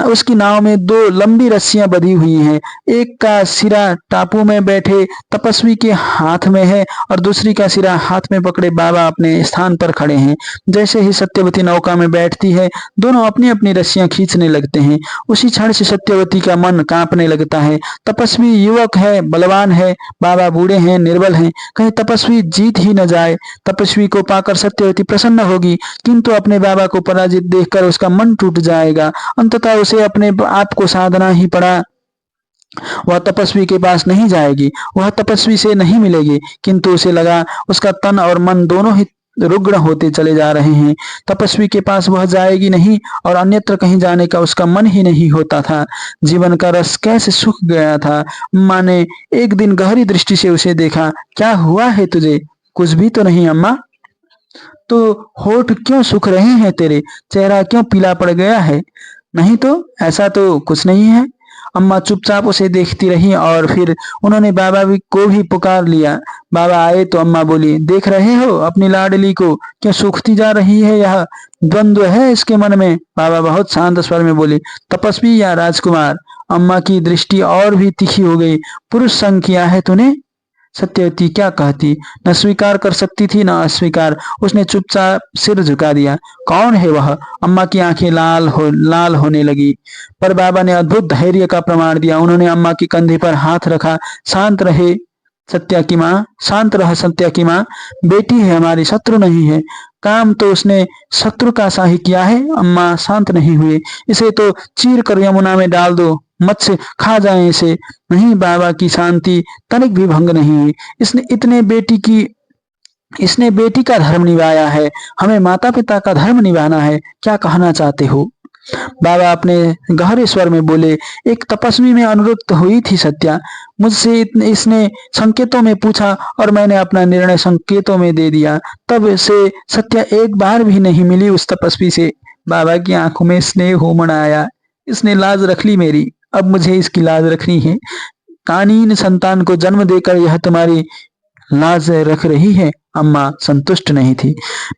उसकी नाव में दो लंबी रस्सियां बंधी हुई हैं। एक का सिरा टापू में बैठे तपस्वी के हाथ में है और दूसरी का सिरा हाथ में पकड़े बाबा अपने स्थान पर खड़े हैं। जैसे ही सत्यवती नौका में बैठती है, दोनों अपनी अपनी रस्सियां खींचने लगते हैं। उसी क्षण से सत्यवती का मन कांपने लगता है। तपस्वी युवक है, बलवान है, बाबा बूढ़े हैं, निर्बल हैं, कहीं तपस्वी जीत ही न जाए। तपस्वी को पाकर सत्यवती प्रसन्न होगी, किंतु अपने बाबा को पराजित देखकर उसका मन टूट जाएगा। अंततः उसे अपने आप को साधना ही पड़ा। वह तपस्वी के पास नहीं जाएगी, वह तपस्वी से नहीं मिलेगी, किंतु उसे लगा उसका तन और मन दोनों ही रुग्ण होते चले जा रहे हैं। तपस्वी के पास वह जाएगी नहीं और अन्यत्र कहीं जाने का उसका मन ही नहीं होता था। जीवन का रस कैसे सूख गया था। अम्मा ने एक दिन गहरी दृष्टि से उसे देखा। क्या हुआ है तुझे? कुछ भी तो नहीं अम्मा। तो होठ क्यों सूख रहे हैं तेरे? चेहरा क्यों पीला पड़ गया है? नहीं तो, ऐसा तो कुछ नहीं है। अम्मा चुपचाप उसे देखती रही और फिर उन्होंने बाबा को भी पुकार लिया। बाबा आए तो अम्मा बोली, देख रहे हो अपनी लाडली को क्यों सूखती जा रही है, यह द्वंद्व है इसके मन में। बाबा बहुत शांत स्वर में बोले, तपस्वी या राजकुमार? अम्मा की दृष्टि और भी तीखी हो गई। पुरुष संग किया है तूने? सत्यवती क्या कहती, न स्वीकार कर सकती थी न अस्वीकार। उसने चुपचाप सिर झुका दिया। कौन है वह? अम्मा की आंखें लाल होने लगी। पर बाबा ने अद्भुत धैर्य का प्रमाण दिया। उन्होंने अम्मा के कंधे पर हाथ रखा। शांत रहे सत्या की माँ, शांत रह सत्या की माँ। बेटी है हमारी, शत्रु नहीं है। काम तो उसने शत्रु का सा ही किया है। अम्मा शांत नहीं हुए। इसे तो चीर कर यमुना में डाल दो, मत्स्य खा जाए इसे। नहीं, बाबा की शांति तनिक भी भंग नहीं हुई। इसने बेटी का धर्म निभाया है, हमें माता पिता का धर्म निभाना है। क्या कहना चाहते हो? बाबा अपने गहरे स्वर में बोले, एक तपस्वी में अनुरक्त हुई थी सत्या। मुझसे इसने संकेतों में पूछा और मैंने अपना निर्णय संकेतों में दे दिया। तब से सत्या एक बार भी नहीं मिली उस तपस्वी से। बाबा की आंखों में स्नेह उमड़ आया। इसने लाज रख ली मेरी, अब मुझे इसकी लाज रखनी है। कानीन संतान को जन्म देकर यह तुम्हारी लाज रख रही है। अम्मा संतुष्ट नहीं थी।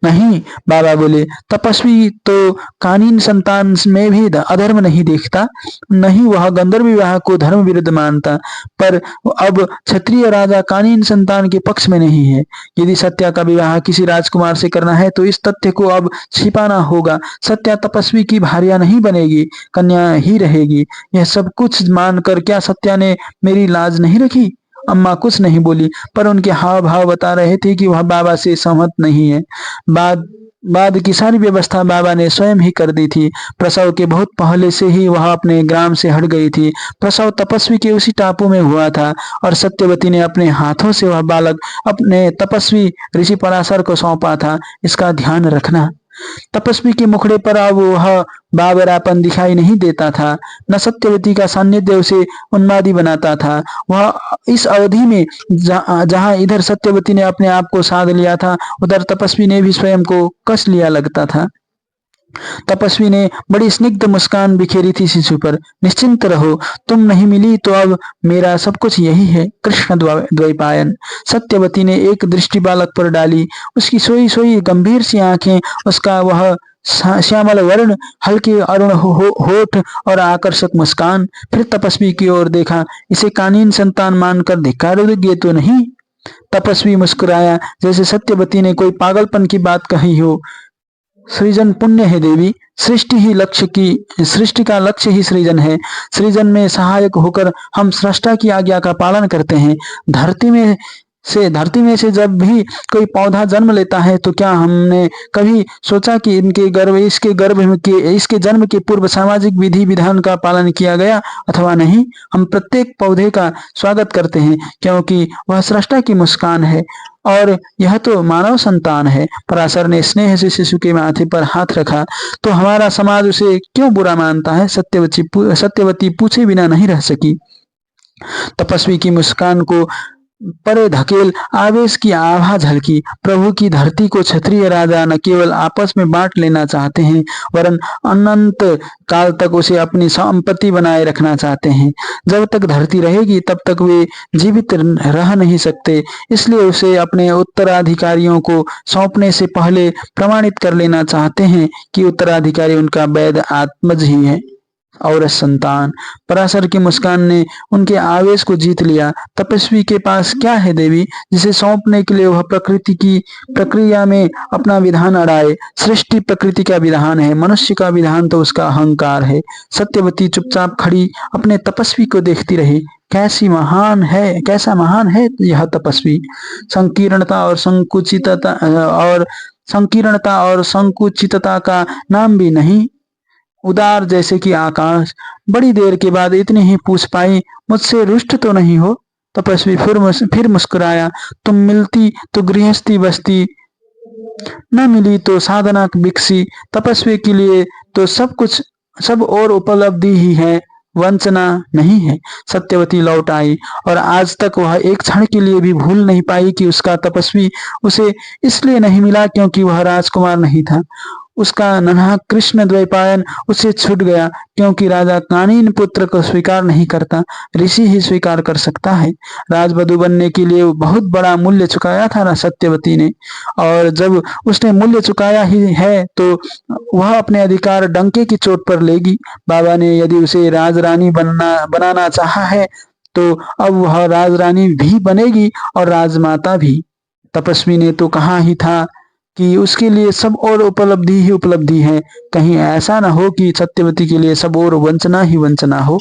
नहीं, बाबा बोले, तपस्वी तो कानीन संतान में भी अधर्म नहीं देखता, नहीं वह गंधर्व विवाह को धर्म विरुद्ध मानता। पर अब क्षत्रिय राजा कानीन संतान के पक्ष में नहीं है। यदि सत्या का विवाह किसी राजकुमार से करना है तो इस तथ्य को अब छिपाना होगा। सत्या तपस्वी की भार्या नहीं बनेगी, कन्या ही रहेगी। यह सब कुछ मानकर क्या सत्या ने मेरी लाज नहीं रखी? अम्मा कुछ नहीं बोली, पर उनके हाव भाव बता रहे थे कि वह बाबा से सहमत नहीं है। बाद की सारी व्यवस्था बाबा ने स्वयं ही कर दी थी। प्रसव के बहुत पहले से ही वह अपने ग्राम से हट गई थी। प्रसव तपस्वी के उसी टापू में हुआ था और सत्यवती ने अपने हाथों से वह बालक अपने तपस्वी ऋषि पराशर को सौंपा था। इसका ध्यान रखना। तपस्वी के मुखड़े पर अब वह बाबरापन दिखाई नहीं देता था, न सत्यवती का सान्निध्य उसे उन्मादी बनाता था। वह इस अवधि में जहां इधर सत्यवती ने अपने आप को साध लिया था, उधर तपस्वी ने भी स्वयं को कस लिया लगता था। तपस्वी ने बड़ी स्निग्ध मुस्कान बिखेरी थी शिशु पर। निश्चिंत रहो, तुम नहीं मिली तो अब मेरा सब कुछ यही है। कृष्ण द्वैपायन। सत्यवती ने एक दृष्टि बालक पर डाली। उसकी सोई सोई गंभीर सी आंखें, उसका वह श्यामल वर्ण, हल्के अरुण होठ और आकर्षक मुस्कान। फिर तपस्वी की ओर देखा। इसे कानीन संतान मानकर धिक्कारोगे तो नहीं? तपस्वी मुस्कुराया, जैसे सत्यवती ने कोई पागलपन की बात कही हो। सृजन पुण्य है देवी। सृष्टि का लक्ष्य ही सृजन है। सृजन में सहायक होकर हम सृष्टा की आज्ञा का पालन करते हैं। धरती में से जब भी कोई पौधा जन्म लेता है तो क्या हमने कभी सोचा कि इसके जन्म के पूर्व सामाजिक विधि विधान का पालन किया गया अथवा नहीं? हम प्रत्येक पौधे का स्वागत करते हैं क्योंकि वह सृष्टा की मुस्कान है और यह तो मानव संतान है। पराशर ने स्नेह से शिशु के माथे पर हाथ रखा। तो हमारा समाज उसे क्यों बुरा मानता है? सत्यवती पूछे बिना नहीं रह सकी। तपस्वी की मुस्कान को परे धकेल आवेश की आभा झलकी। प्रभु की धरती को क्षत्रिय राजा न केवल आपस में बांट लेना चाहते हैं, वरन अनंत काल तक उसे अपनी संपत्ति बनाए रखना चाहते हैं। जब तक धरती रहेगी तब तक वे जीवित रह नहीं सकते, इसलिए उसे अपने उत्तराधिकारियों को सौंपने से पहले प्रमाणित कर लेना चाहते हैं कि उत्तराधिकारी उनका वैध आत्मज ही है। और संतान। पराशर की मुस्कान ने उनके आवेश को जीत लिया। तपस्वी के पास क्या है देवी, जिसे सौंपने के लिए वह प्रकृति की प्रक्रिया में अपना विधान अड़ाए। सृष्टि प्रकृति का विधान है, मनुष्य का विधान तो उसका अहंकार है। सत्यवती चुपचाप खड़ी अपने तपस्वी को देखती रही। कैसा महान है यह तपस्वी। संकीर्णता और संकुचितता का नाम भी नहीं, उदार जैसे कि आकाश। बड़ी देर के बाद इतनी ही पूछ पाई, मुझसे रुष्ट तो नहीं हो। तपस्वी फिर मुस्कुराया, तुम मिलती तो गृहस्थी बसती, न मिली तो साधना बिकसी। तपस्वी के लिए तो सब और उपलब्धि ही है, वंचना नहीं है। सत्यवती लौट आई और आज तक वह एक क्षण के लिए भी भूल नहीं पाई कि उसका तपस्वी उसे इसलिए नहीं मिला क्योंकि वह राजकुमार नहीं था। उसका नन्हा कृष्ण द्वैपायन उसे छूट गया क्योंकि राजा कानीन पुत्र को स्वीकार नहीं करता, ऋषि ही स्वीकार कर सकता है। राजवधु बनने के लिए बहुत बड़ा मूल्य चुकाया था ना सत्यवती ने, और जब उसने मूल्य चुकाया ही है तो वह अपने अधिकार डंके की चोट पर लेगी। बाबा ने यदि उसे राजरानी बनाना चाहा है तो अब वह राजरानी भी बनेगी और राजमाता भी। तपस्वी ने तो कहा ही था कि उसके लिए सब और उपलब्धि ही उपलब्धि है। कहीं ऐसा न हो कि सत्यवती के लिए सब और वंचना ही वंचना हो।